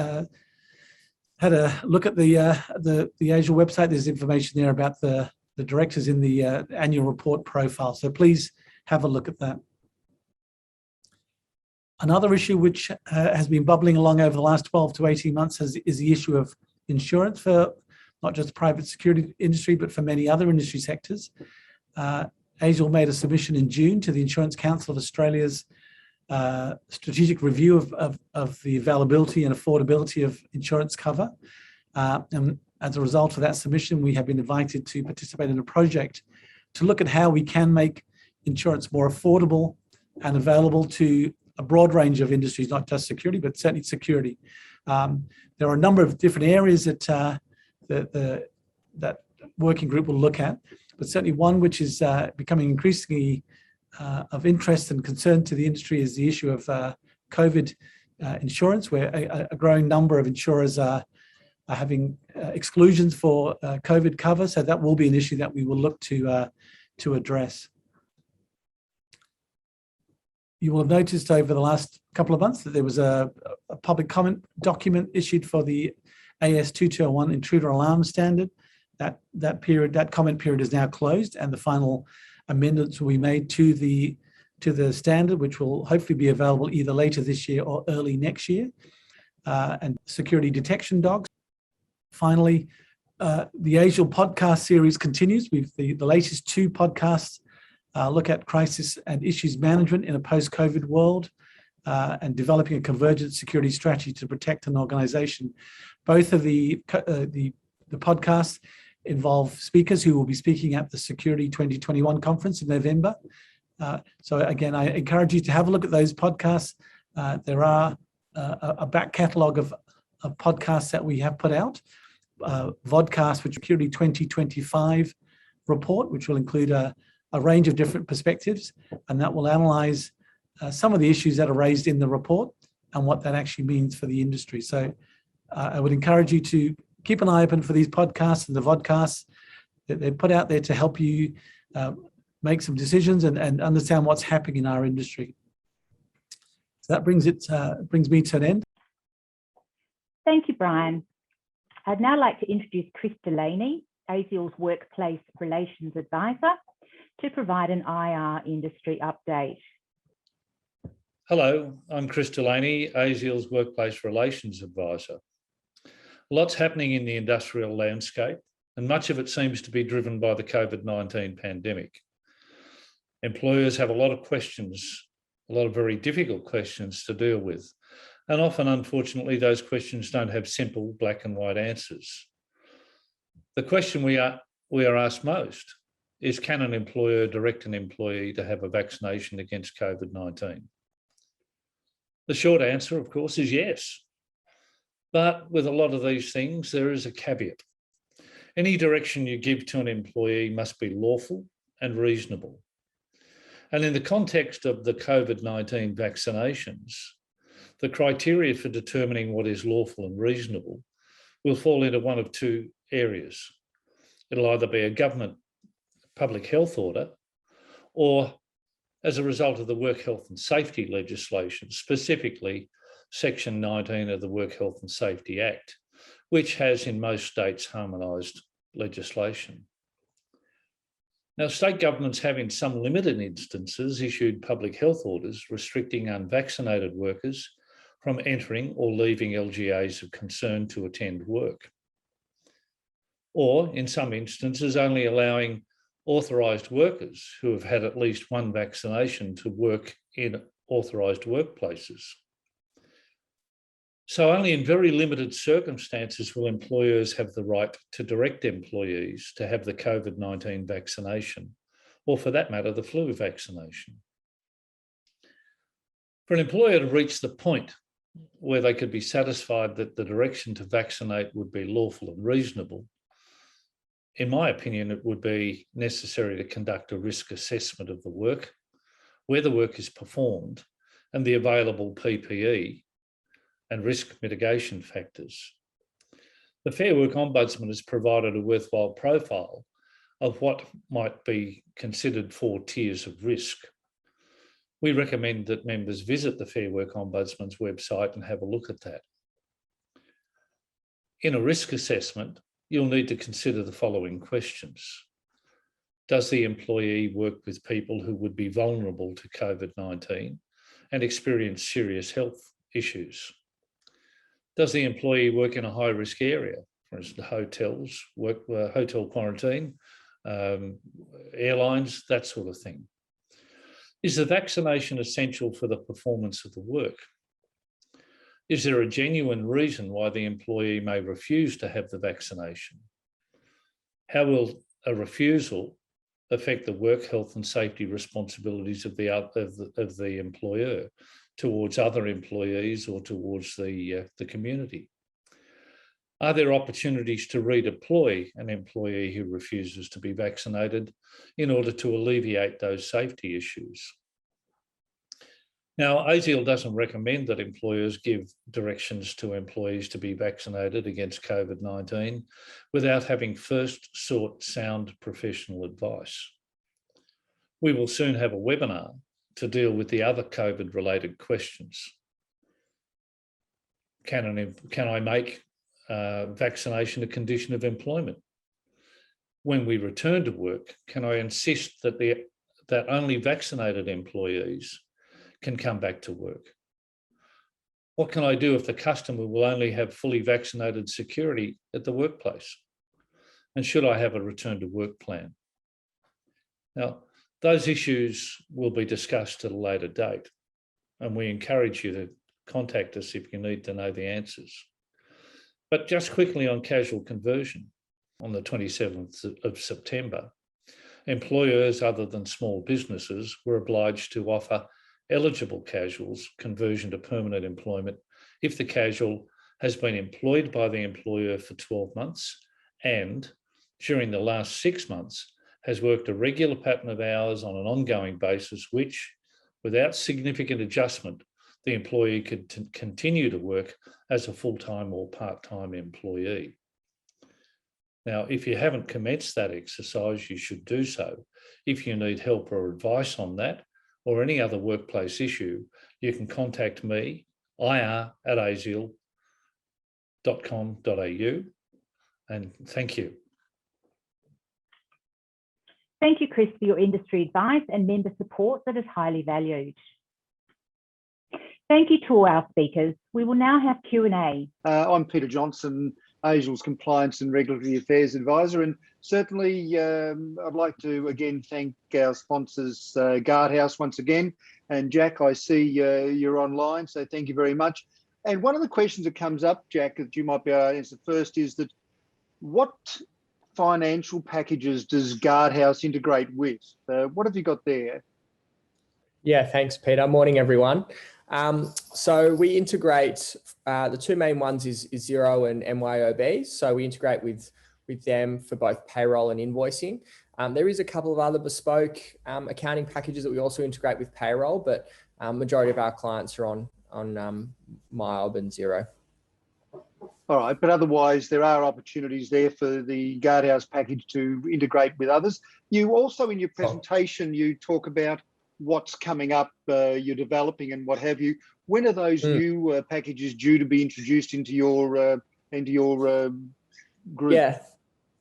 had a look at the ASIAL website, there's information there about the directors in the annual report profile. So please have a look at that. Another issue which has been bubbling along over the last 12 to 18 months is the issue of insurance for not just the private security industry, but for many other industry sectors. ASIAL made a submission in June to the Insurance Council of Australia's strategic review of the availability and affordability of insurance cover. And as a result of that submission, we have been invited to participate in a project to look at how we can make insurance more affordable and available to a broad range of industries, not just security, but certainly security. There are a number of different areas that that working group will look at, but certainly one which is becoming increasingly of interest and concern to the industry is the issue of COVID insurance, where a growing number of insurers are having exclusions for COVID cover. So that will be an issue that we will look to address. You will have noticed over the last couple of months that there was a public comment document issued for the AS 2201 intruder alarm standard. That comment period is now closed, and the final amendments will be made to the standard, which will hopefully be available either later this year or early next year. And security detection dogs. Finally, the ASIAL podcast series continues with the latest 2 podcasts look at crisis and issues management in a post-COVID world, and developing a convergent security strategy to protect an organization. Both of the podcasts involve speakers who will be speaking at the Security 2021 conference in November. So again, I encourage you to have a look at those podcasts. There are a back catalogue of podcasts that we have put out. Vodcast, which Security 2025 report, which will include a range of different perspectives, and that will analyse some of the issues that are raised in the report and what that actually means for the industry. So I would encourage you to keep an eye open for these podcasts and the vodcasts that they put out there to help you make some decisions and understand what's happening in our industry. So that brings me to an end. Thank you, Brian. I'd now like to introduce Chris Delaney, ASIAL's Workplace Relations Advisor, to provide an IR industry update. Hello, I'm Chris Delaney, ASIAL's Workplace Relations Advisor. Lots happening in the industrial landscape, and much of it seems to be driven by the COVID-19 pandemic. Employers have a lot of questions, a lot of very difficult questions to deal with, and often, unfortunately, those questions don't have simple black and white answers. The question we are asked most is, can an employer direct an employee to have a vaccination against COVID-19? The short answer, of course, is yes. But with a lot of these things, there is a caveat. Any direction you give to an employee must be lawful and reasonable. And in the context of the COVID-19 vaccinations, the criteria for determining what is lawful and reasonable will fall into one of 2 areas. It'll either be a government public health order or as a result of the work health and safety legislation, specifically Section 19 of the Work Health and Safety Act, which has in most states harmonised legislation. Now, state governments have in some limited instances issued public health orders restricting unvaccinated workers from entering or leaving LGAs of concern to attend work. Or in some instances, only allowing authorised workers who have had at least one vaccination to work in authorised workplaces. So only in very limited circumstances will employers have the right to direct employees to have the COVID-19 vaccination, or for that matter, the flu vaccination. For an employer to reach the point where they could be satisfied that the direction to vaccinate would be lawful and reasonable, in my opinion, it would be necessary to conduct a risk assessment of the work, where the work is performed, and the available PPE and risk mitigation factors. The Fair Work Ombudsman has provided a worthwhile profile of what might be considered 4 tiers of risk. We recommend that members visit the Fair Work Ombudsman's website and have a look at that. In a risk assessment, you'll need to consider the following questions. Does the employee work with people who would be vulnerable to COVID-19 and experience serious health issues? Does the employee work in a high-risk area, for instance, hotels, hotel quarantine, airlines, that sort of thing? Is the vaccination essential for the performance of the work? Is there a genuine reason why the employee may refuse to have the vaccination? How will a refusal affect the work health and safety responsibilities of the employer towards other employees or towards the community? Are there opportunities to redeploy an employee who refuses to be vaccinated in order to alleviate those safety issues? Now, ASIAL doesn't recommend that employers give directions to employees to be vaccinated against COVID-19 without having first sought sound professional advice. We will soon have a webinar to deal with the other COVID-related questions. Can I make vaccination a condition of employment? When we return to work, can I insist that only vaccinated employees can come back to work? What can I do if the customer will only have fully vaccinated security at the workplace? And should I have a return to work plan? Now, those issues will be discussed at a later date, and we encourage you to contact us if you need to know the answers. But just quickly on casual conversion, on the 27th of September, employers other than small businesses were obliged to offer eligible casuals conversion to permanent employment if the casual has been employed by the employer for 12 months and during the last 6 months has worked a regular pattern of hours on an ongoing basis, which, without significant adjustment, the employee could continue to work as a full-time or part-time employee. Now, if you haven't commenced that exercise, you should do so. If you need help or advice on that, or any other workplace issue, you can contact me, ir@asial.com.au, and thank you. Thank you, Chris, for your industry advice and member support that is highly valued. Thank you to all our speakers. We will now have Q&A. I'm Peter Johnson, ASIAL's Compliance and Regulatory Affairs Advisor, and certainly I'd like to again thank our sponsors, Guardhouse, once again. And Jack, I see you're online, so thank you very much. And one of the questions that comes up, Jack, that you might be able to answer first is that what financial packages does Guardhouse integrate with? What have you got there? Yeah, thanks, Peter. Morning, everyone. So we integrate, the two main ones is Xero and MYOB. So we integrate with them for both payroll and invoicing. There is a couple of other bespoke accounting packages that we also integrate with payroll, but majority of our clients are on MYOB and Xero. All right, but otherwise there are opportunities there for the Guardhouse package to integrate with others. You also, in your presentation, you talk about what's coming up, you're developing and what have you. When are those new packages due to be introduced into your group? Yeah,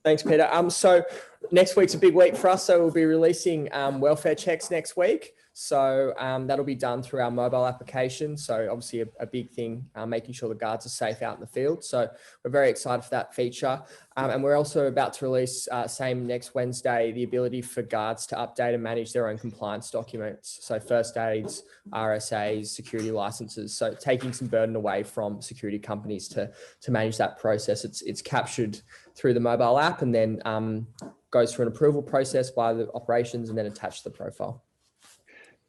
thanks, Peter. So next week's a big week for us. So we'll be releasing welfare checks next week. So that'll be done through our mobile application. So obviously a big thing, making sure the guards are safe out in the field. So we're very excited for that feature. And we're also about to release, same next Wednesday, the ability for guards to update and manage their own compliance documents. So first aids, RSAs, security licenses. So taking some burden away from security companies to manage that process. It's captured through the mobile app and then goes through an approval process by the operations and then attached to the profile.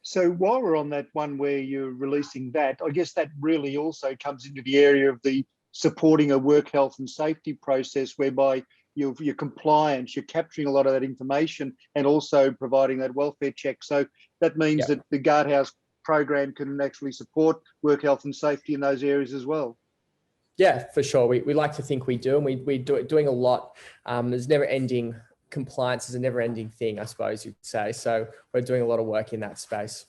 So while we're on that one where you're releasing that, I guess that really also comes into the area of the supporting a work health and safety process whereby you're compliant, you're capturing a lot of that information and also providing that welfare check. So that means that the Guardhouse program can actually support work health and safety in those areas as well. Yeah, for sure. We like to think we do, and we doing a lot. There's never ending. Compliance is a never-ending thing, I suppose you could say. So we're doing a lot of work in that space.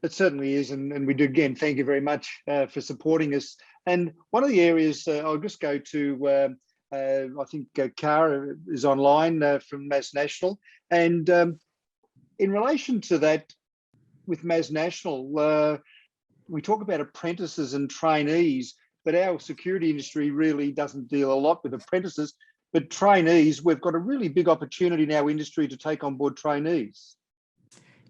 It certainly is, and we do again. Thank you very much for supporting us. And one of the areas I'll just go to, I think Cara is online from Mass National, and in relation to that, with Mass National, we talk about apprentices and trainees, but our security industry really doesn't deal a lot with apprentices. But trainees, we've got a really big opportunity in our industry to take on board trainees.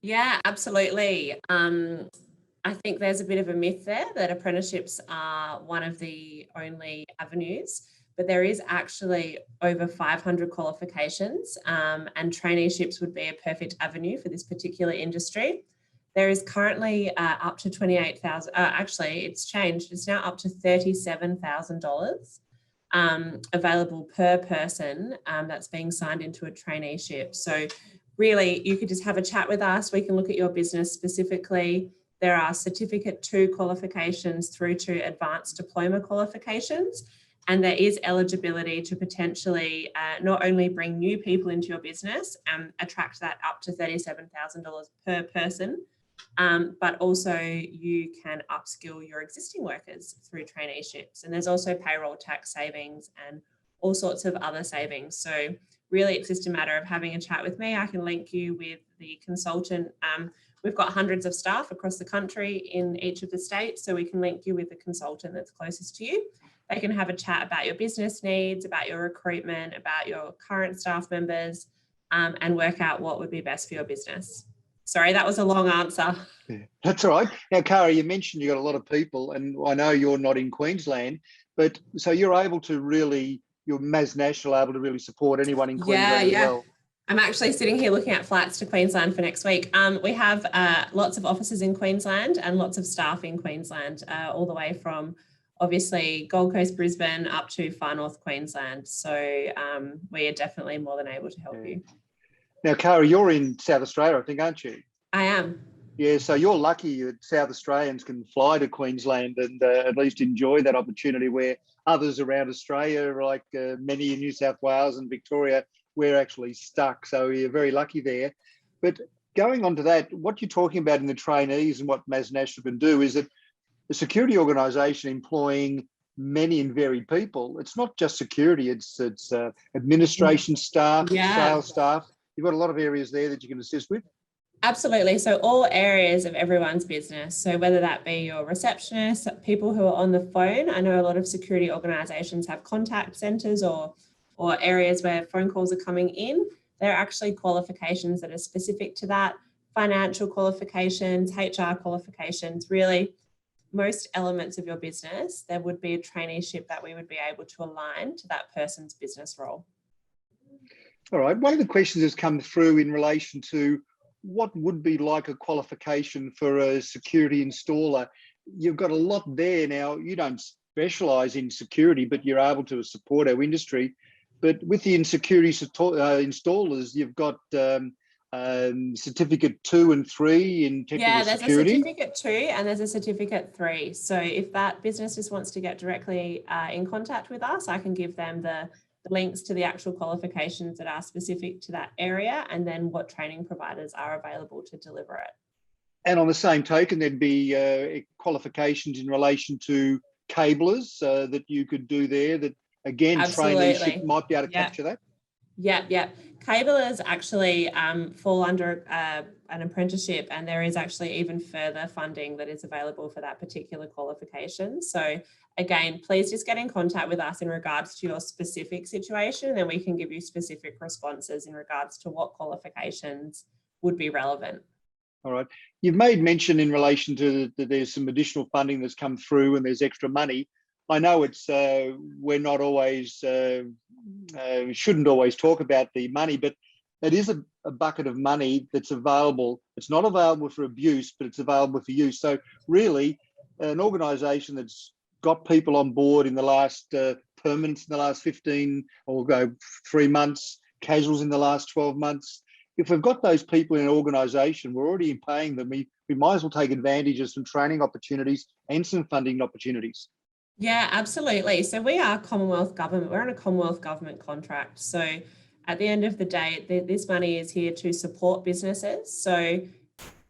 Yeah, absolutely. I think there's a bit of a myth there that apprenticeships are one of the only avenues, but there is actually over 500 qualifications, and traineeships would be a perfect avenue for this particular industry. There is currently up to $28,000, actually it's changed, it's now up to $37,000. Available per person that's being signed into a traineeship. So really, you could just have a chat with us. We can look at your business specifically. There are Certificate 2 qualifications through to advanced diploma qualifications. And there is eligibility to potentially not only bring new people into your business and attract that up to $37,000 per person, but also you can upskill your existing workers through traineeships. And there's also payroll tax savings and all sorts of other savings. So really it's just a matter of having a chat with me. I can link you with the consultant. We've got hundreds of staff across the country in each of the states. So we can link you with the consultant that's closest to you. They can have a chat about your business needs, about your recruitment, about your current staff members, and work out what would be best for your business. Sorry, that was a long answer. Yeah, that's all right. Now, Cara, you mentioned you got a lot of people, and I know you're not in Queensland, but so you're able to really, you're Mass National able to really support anyone in Queensland as well. I'm actually sitting here looking at flights to Queensland for next week. We have lots of offices in Queensland and lots of staff in Queensland, all the way from obviously Gold Coast, Brisbane up to far north Queensland. So we are definitely more than able to help you. Now, Cara, you're in South Australia, I think, aren't you? I am. Yeah, so you're lucky that South Australians can fly to Queensland and at least enjoy that opportunity where others around Australia, like many in New South Wales and Victoria, we're actually stuck. So you're very lucky there. But going on to that, what you're talking about in the trainees and what Mass National can do is that the security organisation employing many and varied people. It's not just security, it's administration staff, sales staff. You've got a lot of areas there that you can assist with. Absolutely. So all areas of everyone's business. So whether that be your receptionist, people who are on the phone. I know a lot of security organisations have contact centres or areas where phone calls are coming in. There are actually qualifications that are specific to that. Financial qualifications, HR qualifications, really most elements of your business, there would be a traineeship that we would be able to align to that person's business role. All right. One of the questions has come through in relation to what would be like a qualification for a security installer. You've got a lot there now. You don't specialise in security, but you're able to support our industry. But with the insecurity installers, you've got Certificate 2 and 3 in technical security. Yeah, there's a Certificate 2 and there's a Certificate 3. So if that business just wants to get directly in contact with us, I can give them the links to the actual qualifications that are specific to that area and then what training providers are available to deliver it. And on the same token, there'd be qualifications in relation to cablers that you could do there that, again, traineeship might be able to capture that. Yeah. Cablers actually fall under an apprenticeship, and there is actually even further funding that is available for that particular qualification. So again, please just get in contact with us in regards to your specific situation, and then we can give you specific responses in regards to what qualifications would be relevant. All right. You've made mention in relation to that there's some additional funding that's come through and there's extra money. I know it's we're not always shouldn't always talk about the money, but it is a bucket of money that's available. It's not available for abuse, but it's available for use. So really, an organisation that's got people on board in the last permanents in the last 15 or 3 months, casuals in the last 12 months. If we've got those people in an organisation, we're already paying them. We might as well take advantage of some training opportunities and some funding opportunities. Yeah, absolutely. So we are Commonwealth government. We're on a Commonwealth government contract. So at the end of the day, this money is here to support businesses. So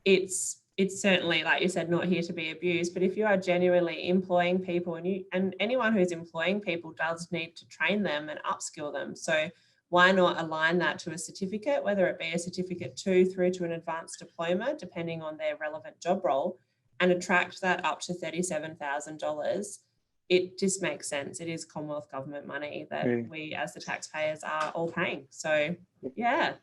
it's certainly, like you said, not here to be abused. But if you are genuinely employing people, and anyone who's employing people does need to train them and upskill them. So why not align that to a certificate, whether it be a certificate 2 through to an advanced diploma, depending on their relevant job role, and attract that up to $37,000. It just makes sense. It is Commonwealth government money that we as the taxpayers are all paying. So yeah.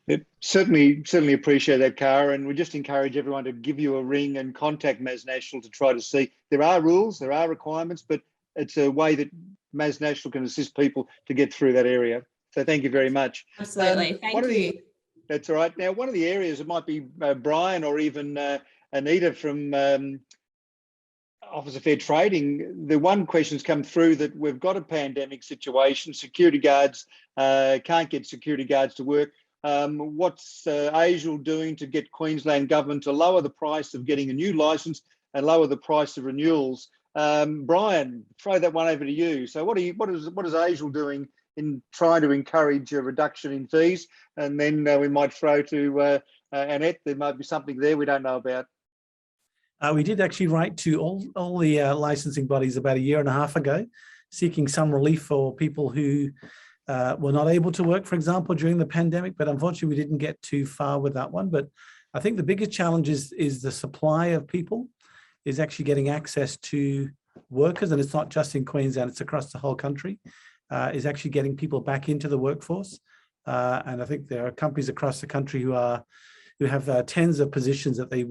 Certainly appreciate that, Cara, and we just encourage everyone to give you a ring and contact Mas National to try to see. There are rules, there are requirements, but it's a way that Mas National can assist people to get through that area. So thank you very much. Absolutely. Thank you. That's all right. Now, one of the areas, it might be Brian or even Anita from Office of Fair Trading. The one question's come through that we've got a pandemic situation. Security guards can't get security guards to work. What's ASIAL doing to get Queensland government to lower the price of getting a new licence and lower the price of renewals? Brian, throw that one over to you. So what is ASIAL doing in trying to encourage a reduction in fees? And then we might throw to Annette. There might be something there we don't know about. We did actually write to all the licensing bodies about 1.5 years ago, seeking some relief for people who were not able to work, for example, during the pandemic. But unfortunately, we didn't get too far with that one. But I think the biggest challenge is the supply of people, is actually getting access to workers. And it's not just in Queensland, it's across the whole country, is actually getting people back into the workforce. And I think there are companies across the country who have tens of positions that they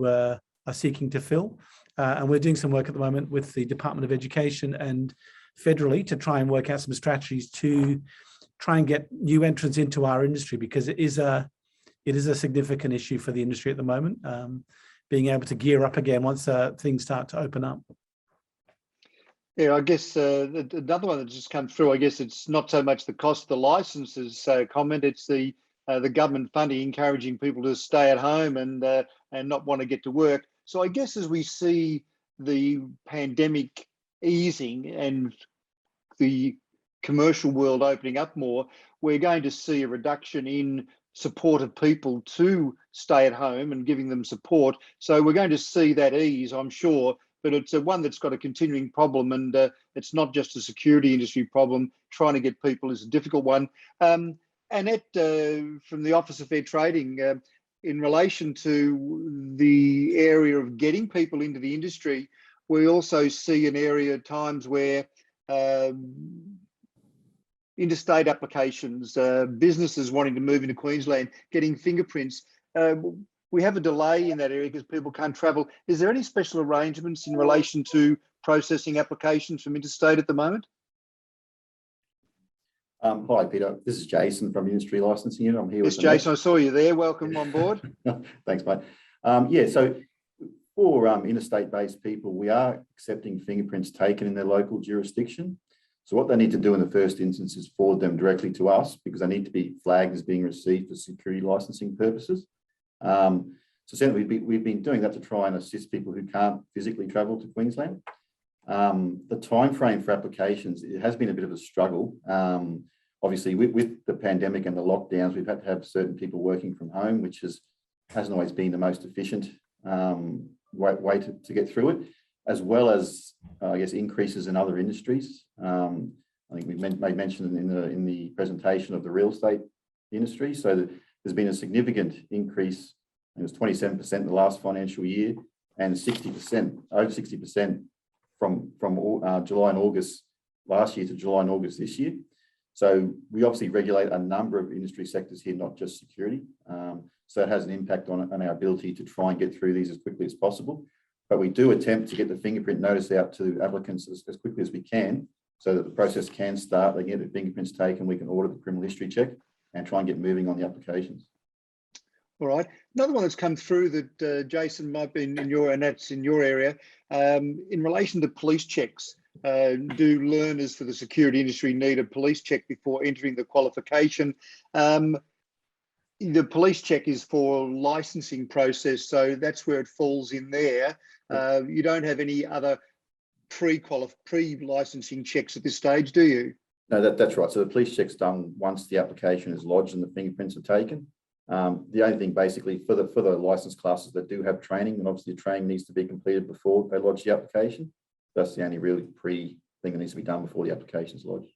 are seeking to fill. And we're doing some work at the moment with the Department of Education and federally to try and work out some strategies to try and get new entrants into our industry, because it is a significant issue for the industry at the moment, being able to gear up again once things start to open up. Yeah, I guess another one that's just come through, I guess it's not so much the cost of the licenses comment, it's the government funding encouraging people to stay at home and not want to get to work. So I guess as we see the pandemic easing and the commercial world opening up more, we're going to see a reduction in support of people to stay at home and giving them support. So we're going to see that ease, I'm sure, but it's one that's got a continuing problem, and it's not just a security industry problem. Trying to get people is a difficult one. Annette, from the Office of Fair Trading, in relation to the area of getting people into the industry, we also see an area at times where interstate applications, businesses wanting to move into Queensland, getting fingerprints. We have a delay in that area because people can't travel. Is there any special arrangements in relation to processing applications from interstate at the moment? Hi, Peter. This is Jason from Industry Licensing Unit. I'm here with Jason. I saw you there. Welcome on board. Thanks, mate. Yeah, so for interstate-based people, we are accepting fingerprints taken in their local jurisdiction. So what they need to do in the first instance is forward them directly to us, because they need to be flagged as being received for security licensing purposes. So certainly we've been doing that to try and assist people who can't physically travel to Queensland. The time frame for applications, it has been a bit of a struggle. Obviously, with the pandemic and the lockdowns, we've had to have certain people working from home, which hasn't always been the most efficient way to get through it, as well as, I guess, increases in other industries. I think we made mention in the presentation of the real estate industry. So there's been a significant increase. It was 27% in the last financial year, and 60%, over 60% from July and August last year to July and August this year. So we obviously regulate a number of industry sectors here, not just security. So it has an impact on our ability to try and get through these as quickly as possible. But we do attempt to get the fingerprint notice out to applicants as quickly as we can, so that the process can start. They get their fingerprints taken, we can order the criminal history check and try and get moving on the applications. All right. Another one that's come through that Jason might be in your, and that's in your area, in relation to police checks. Do learners for the security industry need a police check before entering the qualification? The police check is for licensing process, so that's where it falls in there. You don't have any other pre-licensing checks at this stage, do you? No, that's right. So the police check's done once the application is lodged and the fingerprints are taken. The only thing basically for the license classes that do have training, and obviously the training needs to be completed before they lodge the application. That's the only really thing that needs to be done before the application is lodged.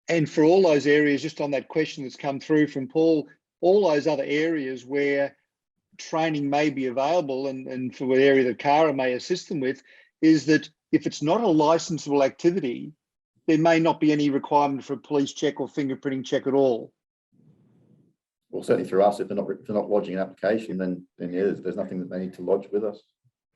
And for all those areas, just on that question that's come through from Paul, all those other areas where training may be available, and for the area that Cara may assist them with, is that if it's not a licensable activity, there may not be any requirement for a police check or fingerprinting check at all. Well, certainly through us, if they're not lodging an application, then yeah, there's nothing that they need to lodge with us.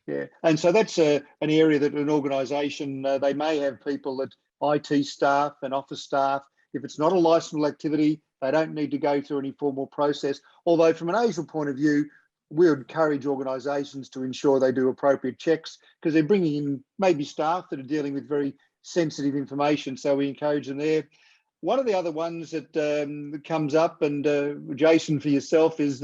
Yeah, and so that's an area that an organisation, they may have people that IT staff and office staff. If it's not a licensable activity, they don't need to go through any formal process. Although from an ASIAL point of view, we would encourage organisations to ensure they do appropriate checks, because they're bringing in maybe staff that are dealing with very sensitive information. So we encourage them there. One of the other ones that comes up, and Jason, for yourself, is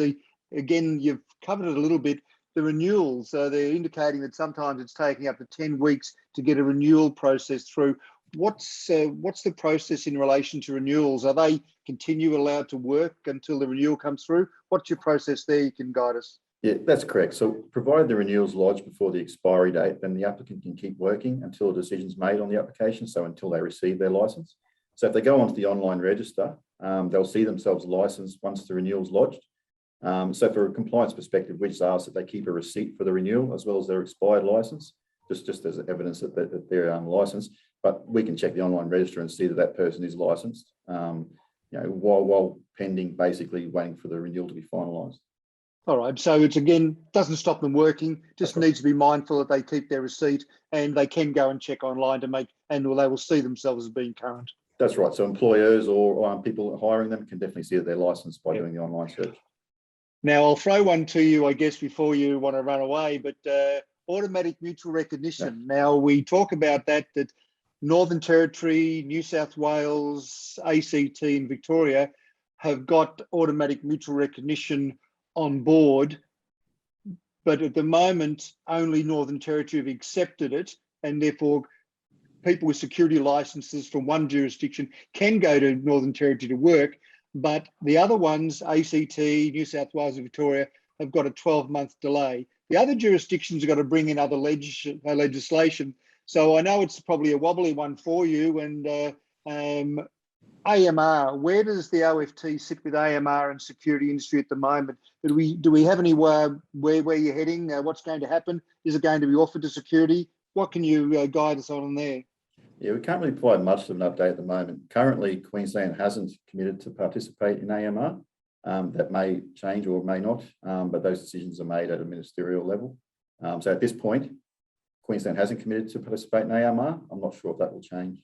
again, you've covered it a little bit, the renewals. They're indicating that sometimes it's taking up to 10 weeks to get a renewal process through. What's the process in relation to renewals? Are they allowed to work until the renewal comes through? What's your process there? You can guide us. Yeah, that's correct. So provided the renewal's lodged before the expiry date, then the applicant can keep working until a decision's made on the application, so until they receive their licence. So if they go onto the online register, they'll see themselves licensed once the renewal's lodged. So for a compliance perspective, we just ask that they keep a receipt for the renewal as well as their expired licence, just as evidence that they're licensed. But we can check the online register and see that that person is licensed, while pending, basically waiting for the renewal to be finalised. All right, so it's, again, doesn't stop them working, just needs to be mindful that they keep their receipt, and they can go and check online to and they will see themselves as being current. That's right. So employers or people hiring them can definitely see that they're licensed by doing the online search. Now, I'll throw one to you, I guess, before you want to run away, but automatic mutual recognition. Yeah. Now, we talk about that Northern Territory, New South Wales, ACT and Victoria have got automatic mutual recognition on board, but at the moment, only Northern Territory have accepted it, and therefore people with security licenses from one jurisdiction can go to Northern Territory to work, but the other ones, ACT, New South Wales and Victoria, have got a 12-month delay. The other jurisdictions have got to bring in other legislation. So I know it's probably a wobbly one for you, and AMR, where does the OFT sit with AMR and security industry at the moment? Do we have any where you're heading? What's going to happen? Is it going to be offered to security? What can you guide us on there? Yeah, we can't really provide much of an update at the moment. Currently, Queensland hasn't committed to participate in AMR. That may change or may not, but those decisions are made at a ministerial level. So at this point, Queensland hasn't committed to participate in AMR. I'm not sure if that will change.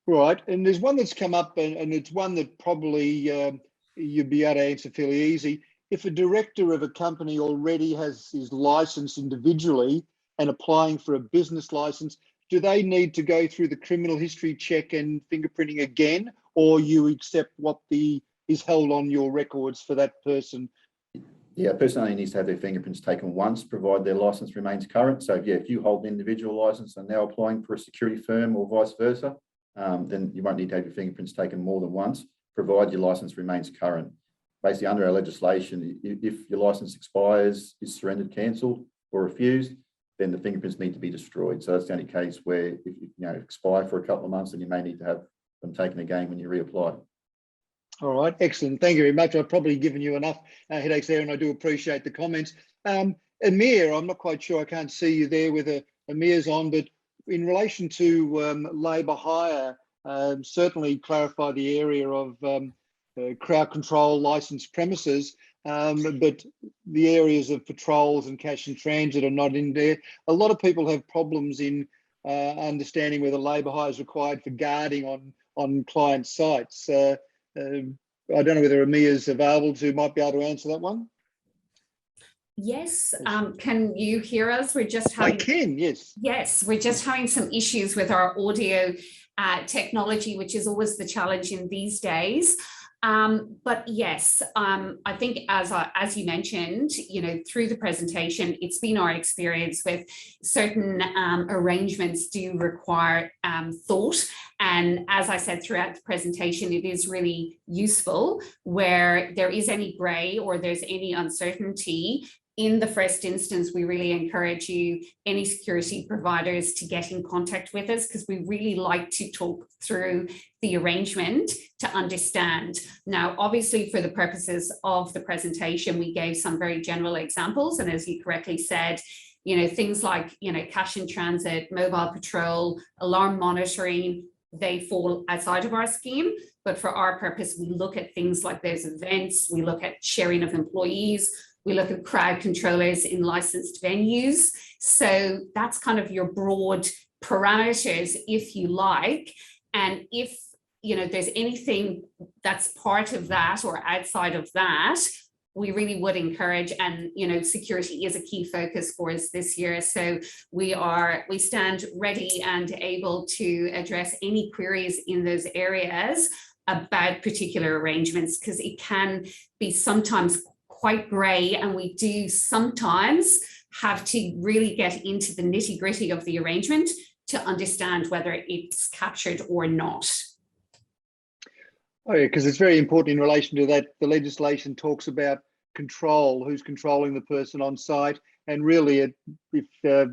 Right, and there's one that's come up, and it's one that probably you'd be able to answer fairly easy. If a director of a company already has his license individually and applying for a business license, do they need to go through the criminal history check and fingerprinting again, or you accept what is held on your records for that person? Yeah, a person only needs to have their fingerprints taken once, provided their license remains current. So yeah, if you hold an individual license and now applying for a security firm or vice versa, then you won't need to have your fingerprints taken more than once, provided your license remains current. basically under our legislation, if your license expires, is surrendered, cancelled or refused, then the fingerprints need to be destroyed. So that's the only case where if you expire for a couple of months, then you may need to have them taken again when you reapply. All right, excellent. Thank you very much. I've probably given you enough headaches there, and I do appreciate the comments. Amir, I'm not quite sure, I can't see you there with Amir's on, but in relation to labour hire, certainly clarify the area of crowd control licensed premises, but the areas of patrols and cash and transit are not in there. A lot of people have problems in understanding whether labour hire is required for guarding on client sites. I don't know whether Amir is available might be able to answer that one. Yes, can you hear us? We're just having, I can, yes. Yes, we're just having some issues with our audio technology, which is always the challenge in these days. But yes, I think as you mentioned, through the presentation, it's been our experience with certain arrangements do require thought. And as I said throughout the presentation, it is really useful where there is any grey or there's any uncertainty. In the first instance, we really encourage any security providers to get in contact with us, because we really like to talk through the arrangement to understand. Now, obviously, for the purposes of the presentation, we gave some very general examples. And as you correctly said, things like, cash in transit, mobile patrol, alarm monitoring, they fall outside of our scheme. But for our purpose, we look at things like those events, we look at sharing of employees, we look at crowd controllers in licensed venues. So that's kind of your broad parameters, if you like. And if there's anything that's part of that or outside of that, we really would encourage, and security is a key focus for us this year. So we stand ready and able to address any queries in those areas about particular arrangements, because it can be sometimes quite grey, and we do sometimes have to really get into the nitty-gritty of the arrangement to understand whether it's captured or not. Oh yeah, because it's very important in relation to that. The legislation talks about control, who's controlling the person on site, and really it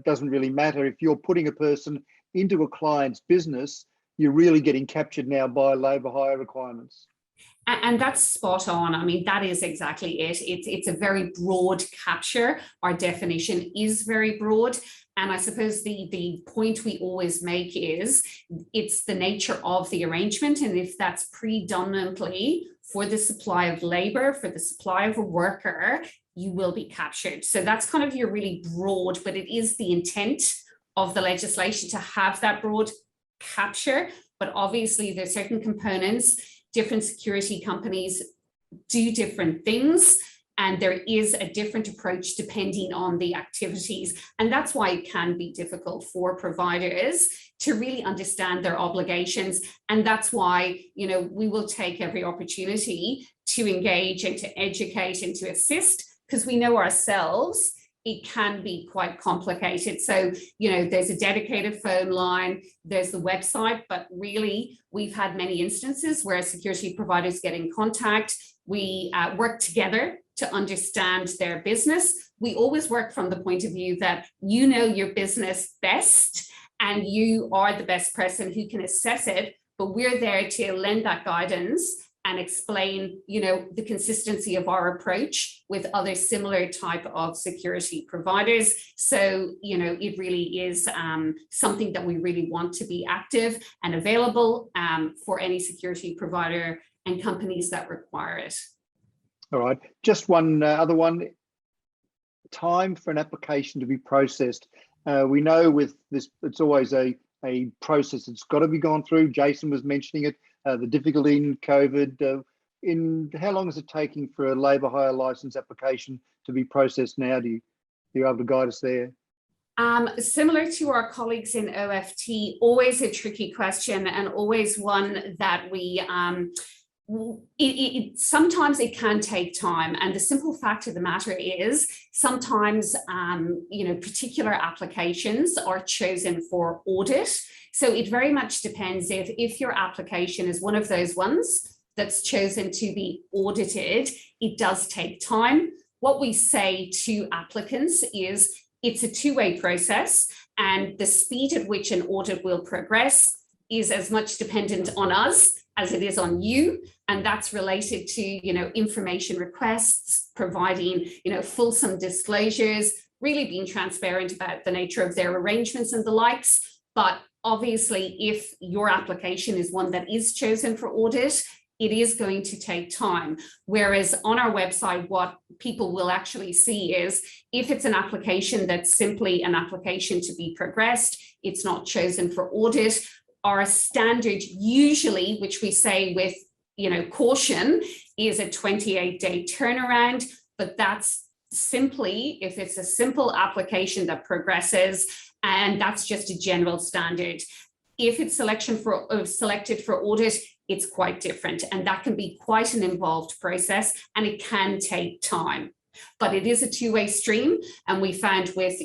doesn't really matter if you're putting a person into a client's business, you're really getting captured now by labour hire requirements. And that's spot on. I mean, that is exactly it. It's a very broad capture. Our definition is very broad. And I suppose the point we always make is it's the nature of the arrangement. And if that's predominantly for the supply of labor, for the supply of a worker, you will be captured. So that's kind of your really broad, but it is the intent of the legislation to have that broad capture. But obviously there's certain components. Different security companies do different things, and there is a different approach depending on the activities. And that's why it can be difficult for providers to really understand their obligations. And that's why, we will take every opportunity to engage and to educate and to assist, because we know ourselves it can be quite complicated. So, there's a dedicated phone line, there's the website, but really we've had many instances where security providers get in contact. We work together to understand their business. We always work from the point of view that you know your business best and you are the best person who can assess it, but we're there to lend that guidance and explain, the consistency of our approach with other similar type of security providers. So, it really is something that we really want to be active and available for any security provider and companies that require it. All right, just one other one. Time for an application to be processed. We know with this, it's always a process. It's got to be gone through. Jason was mentioning it. The difficulty in COVID, in how long is it taking for a labour hire licence application to be processed now? Do you able to guide us there? Similar to our colleagues in OFT, always a tricky question and always one that we, sometimes it can take time. And the simple fact of the matter is sometimes, particular applications are chosen for audit. So it very much depends if your application is one of those ones that's chosen to be audited, it does take time. What we say to applicants is it's a two-way process, and the speed at which an audit will progress is as much dependent on us as it is on you. And that's related to, information requests, providing, fulsome disclosures, really being transparent about the nature of their arrangements and the likes. But obviously, if your application is one that is chosen for audit, it is going to take time. Whereas on our website, what people will actually see is if it's an application that's simply an application to be progressed, it's not chosen for audit, our standard usually, which we say with caution, is a 28-day turnaround, but that's simply if it's a simple application that progresses, and that's just a general standard. If it's selected for audit, it's quite different, and that can be quite an involved process, and it can take time. But it is a two-way stream, and we found with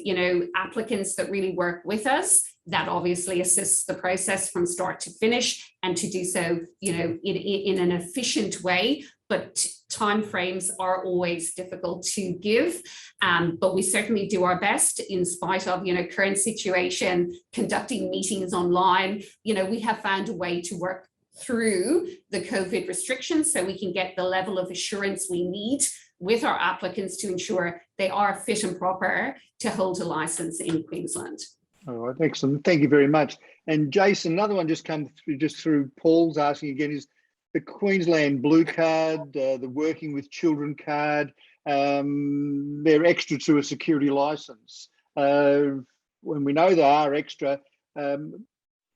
applicants that really work with us, that obviously assists the process from start to finish, and to do so in an efficient way. But timeframes are always difficult to give, but we certainly do our best in spite of current situation, conducting meetings online. We have found a way to work through the COVID restrictions so we can get the level of assurance we need with our applicants to ensure they are fit and proper to hold a license in Queensland. All right, excellent. Thank you very much. And Jason, another one just come through Paul's asking again is the Queensland Blue Card, the Working with Children card, they're extra to a security license. When we know they are extra,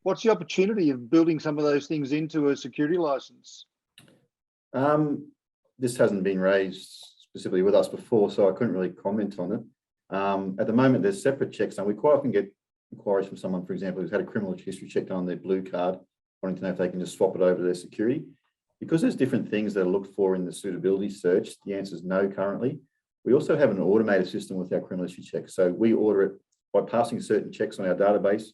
what's the opportunity of building some of those things into a security license? This hasn't been raised specifically with us before, so I couldn't really comment on it. At the moment, there's separate checks, and we quite often get inquiries from someone, for example, who's had a criminal history check on their blue card, wanting to know if they can just swap it over to their security. Because there's different things that are looked for in the suitability search, the answer is no currently. We also have an automated system with our criminal history check. So we order it by passing certain checks on our database,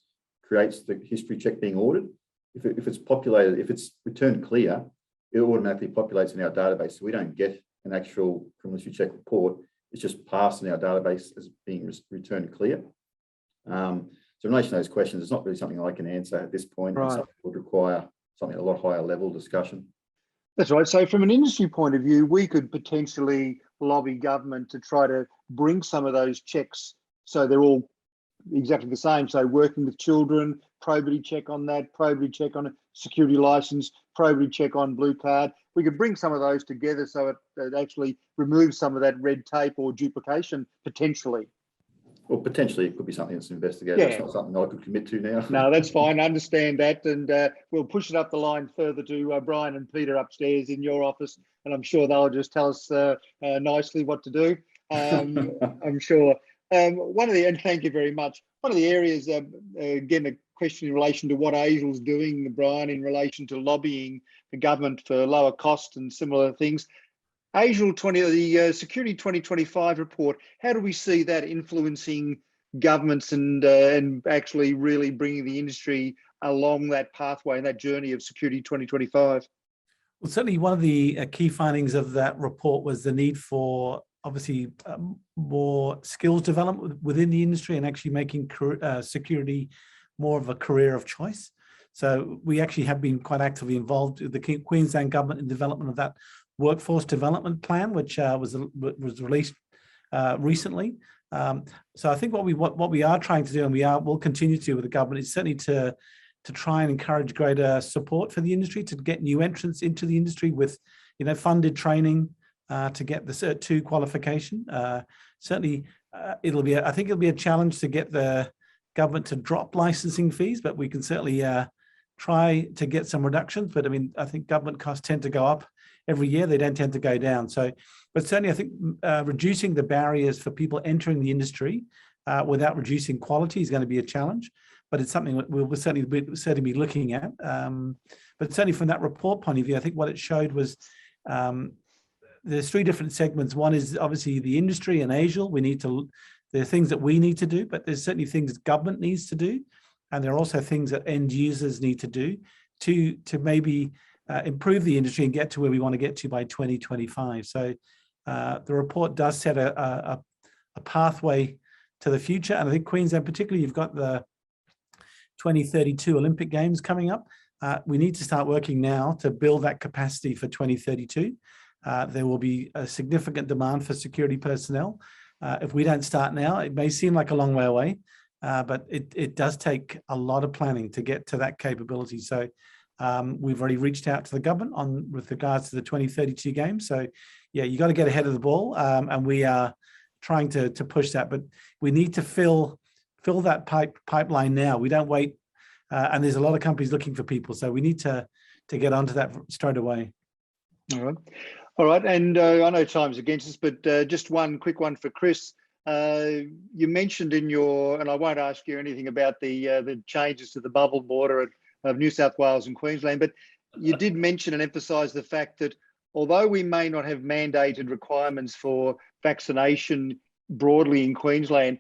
creates the history check being ordered. If it's populated, if it's returned clear, it automatically populates in our database. So we don't get an actual criminal history check report. It's just passed in our database as being returned clear. So in relation to those questions, it's not really something I can answer at this point. Right. Something would require something at a lot higher level discussion. That's right. So from an industry point of view, we could potentially lobby government to try to bring some of those checks so they're all exactly the same. So working with children, probity check on that, probity check on a security license, probity check on blue card. We could bring some of those together so it actually removes some of that red tape or duplication potentially. Well, potentially it could be something that's investigated. Yeah. It's not something I could commit to now. No, that's fine. I understand that. And we'll push it up the line further to Brian and Peter upstairs in your office. And I'm sure they'll just tell us nicely what to do. I'm sure. And thank you very much. One of the areas, again, a question in relation to what ASIAL's doing, Brian, in relation to lobbying the government for lower costs and similar things. ASIAL the Security 2025 report, how do we see that influencing governments and actually really bringing the industry along that pathway and that journey of Security 2025? Well, certainly one of the key findings of that report was the need for obviously more skills development within the industry and actually making security more of a career of choice. So we actually have been quite actively involved with the Queensland government in development of that workforce development plan, which was released recently. So I think what we are trying to do, and will continue to do with the government, is certainly to try and encourage greater support for the industry, to get new entrants into the industry with funded training to get the Cert 2 qualification. Certainly, I think it'll be a challenge to get the government to drop licensing fees, but we can certainly try to get some reductions. But I mean, I think government costs tend to go up every year. They don't tend to go down. So, but certainly I think reducing the barriers for people entering the industry without reducing quality is going to be a challenge. But it's something that we'll certainly be looking at. But certainly from that report point of view, I think what it showed was there's three different segments. One is obviously the industry and ASIAL. There are things that we need to do, but there's certainly things government needs to do. And there are also things that end users need to do to maybe improve the industry and get to where we want to get to by 2025. So the report does set a pathway to the future. And I think Queensland particularly, you've got the 2032 Olympic Games coming up. We need to start working now to build that capacity for 2032. There will be a significant demand for security personnel. If we don't start now, it may seem like a long way away, but it does take a lot of planning to get to that capability. So we've already reached out to the government with regards to the 2032 games. So yeah, you got to get ahead of the ball, and we are trying to push that, but we need to fill that pipeline now. We don't wait, and there's a lot of companies looking for people, so we need to get onto that straight away. All right, and I know time's against us, but just one quick one for Chris. You mentioned in your, and I won't ask you anything about the changes to the bubble border of New South Wales and Queensland, but you did mention and emphasise the fact that although we may not have mandated requirements for vaccination broadly in Queensland,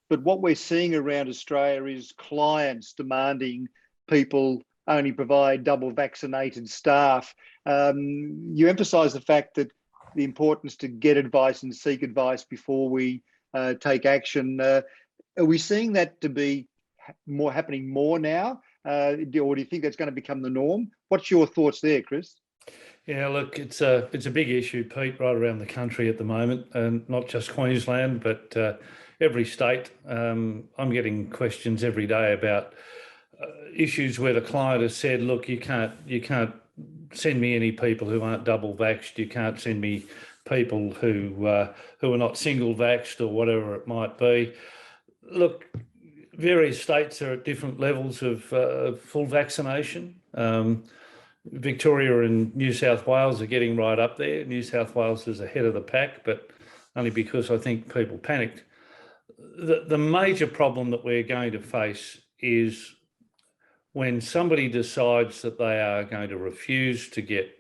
but what we're seeing around Australia is clients demanding people only provide double vaccinated staff. You emphasise the fact that the importance to get advice and seek advice before we take action. Are we seeing that to be happening more now? Or do you think that's going to become the norm? What's your thoughts there, Chris? Yeah, look, it's a big issue, Pete, right around the country at the moment, and not just Queensland, but every state. I'm getting questions every day about issues where the client has said, look, you can't send me any people who aren't double vaxxed. You can't send me people who are not single vaxxed or whatever it might be. Look, various states are at different levels of full vaccination. Victoria and New South Wales are getting right up there. New South Wales is ahead of the pack, but only because I think people panicked. The major problem that we're going to face is when somebody decides that they are going to refuse to get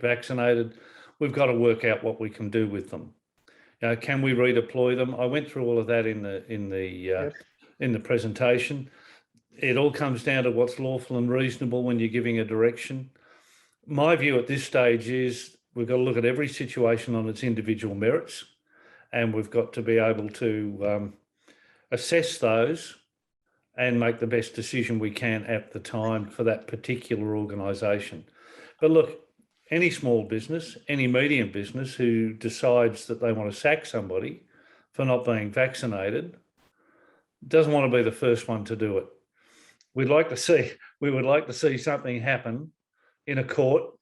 vaccinated, we've got to work out what we can do with them. Can we redeploy them? I went through all of that in the presentation. It all comes down to what's lawful and reasonable when you're giving a direction. My view at this stage is we've got to look at every situation on its individual merits, and we've got to be able to assess those and make the best decision we can at the time for that particular organisation. But look, any small business, any medium business who decides that they want to sack somebody for not being vaccinated doesn't want to be the first one to do it. We would like to see something happen in a court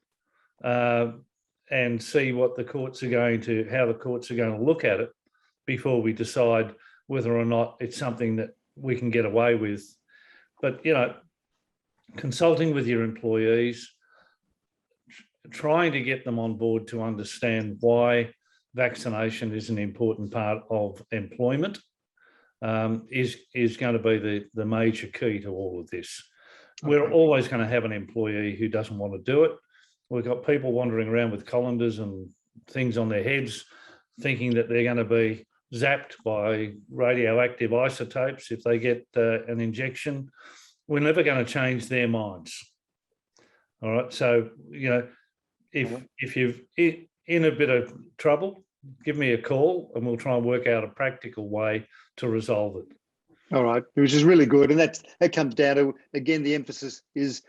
and see what the courts are how the courts are going to look at it before we decide whether or not it's something that we can get away with. But, consulting with your employees, trying to get them on board to understand why vaccination is an important part of employment is going to be the major key to all of this. Okay. We're always going to have an employee who doesn't want to do it. We've got people wandering around with colanders and things on their heads thinking that they're going to be zapped by radioactive isotopes if they get an injection. We're never going to change their minds. All right. So, if you're in a bit of trouble, give me a call and we'll try and work out a practical way to resolve it. All right, which is really good. And that comes down to, again, the emphasis is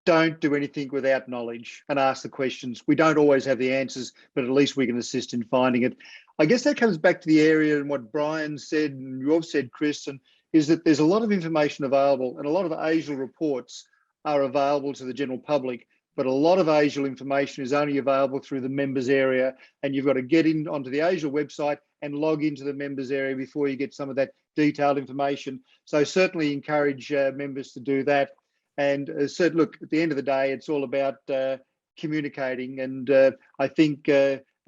don't do anything without knowledge and ask the questions. We don't always have the answers, but at least we can assist in finding it. I guess that comes back to the area and what Brian said and you've said, Chris, and is that there's a lot of information available and a lot of ASIAL reports are available to the general public, but a lot of ASIAL information is only available through the members area, and you've got to get in onto the ASIAL website and log into the members area before you get some of that detailed information. So certainly encourage members to do that. And look, at the end of the day, it's all about communicating. And I think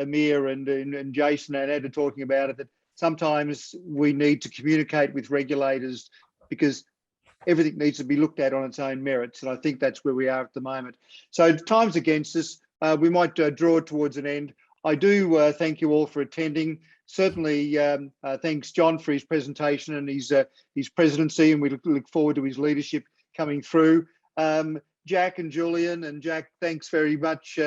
Amir and Jason and Ed are talking about it, that sometimes we need to communicate with regulators because everything needs to be looked at on its own merits. And I think that's where we are at the moment. So time's against us. We might draw it towards an end. I do thank you all for attending. Certainly, thanks John for his presentation and his presidency, and we look forward to his leadership coming through. Jack and Julian. And Jack, thanks very much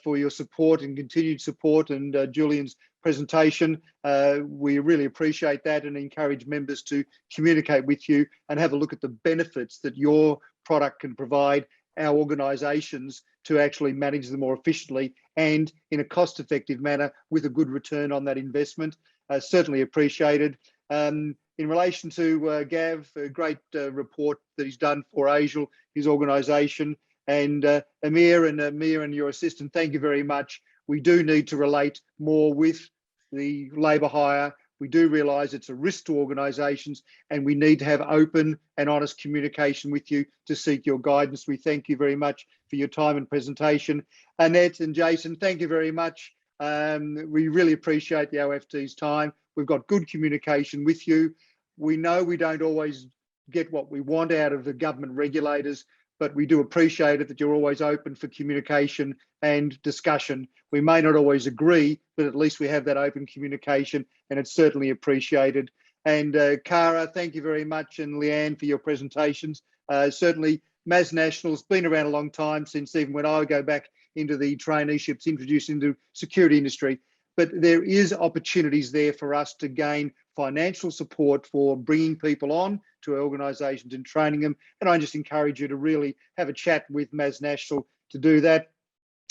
for your support and continued support, and Julian's presentation. We really appreciate that and encourage members to communicate with you and have a look at the benefits that your product can provide our organisations to actually manage them more efficiently and in a cost-effective manner with a good return on that investment. Certainly appreciated. In relation to Gav, a great report that he's done for ASIAL, his organisation, and Amir and your assistant, thank you very much. We do need to relate more with the labour hire. We do realise it's a risk to organisations, and we need to have open and honest communication with you to seek your guidance. We thank you very much for your time and presentation. Annette and Jason, thank you very much. We really appreciate the OFT's time. We've got good communication with you. We know we don't always get what we want out of the government regulators, but we do appreciate it that you're always open for communication and discussion. We may not always agree, but at least we have that open communication, and it's certainly appreciated. And Cara, thank you very much, and Leanne for your presentations. Certainly, MAS National's been around a long time, since even when I go back into the traineeships introduced into security industry. But there is opportunities there for us to gain financial support for bringing people on to our organisations and training them. And I just encourage you to really have a chat with MAS National to do that.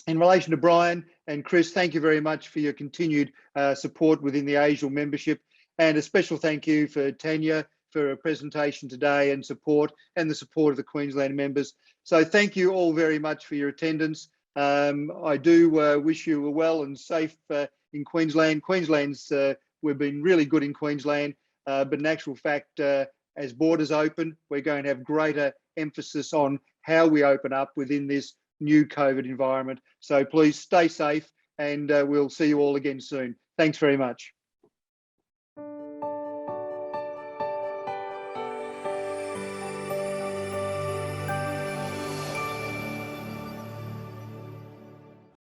In relation to Brian and Chris, thank you very much for your continued support within the ASIAL membership. And a special thank you for Tanya for a presentation today and support, and the support of the Queensland members. So thank you all very much for your attendance. I do wish you a well and safe in Queensland. We've been really good in Queensland, but in actual fact, as borders open, we're going to have greater emphasis on how we open up within this new COVID environment. So please stay safe, and we'll see you all again soon. Thanks very much.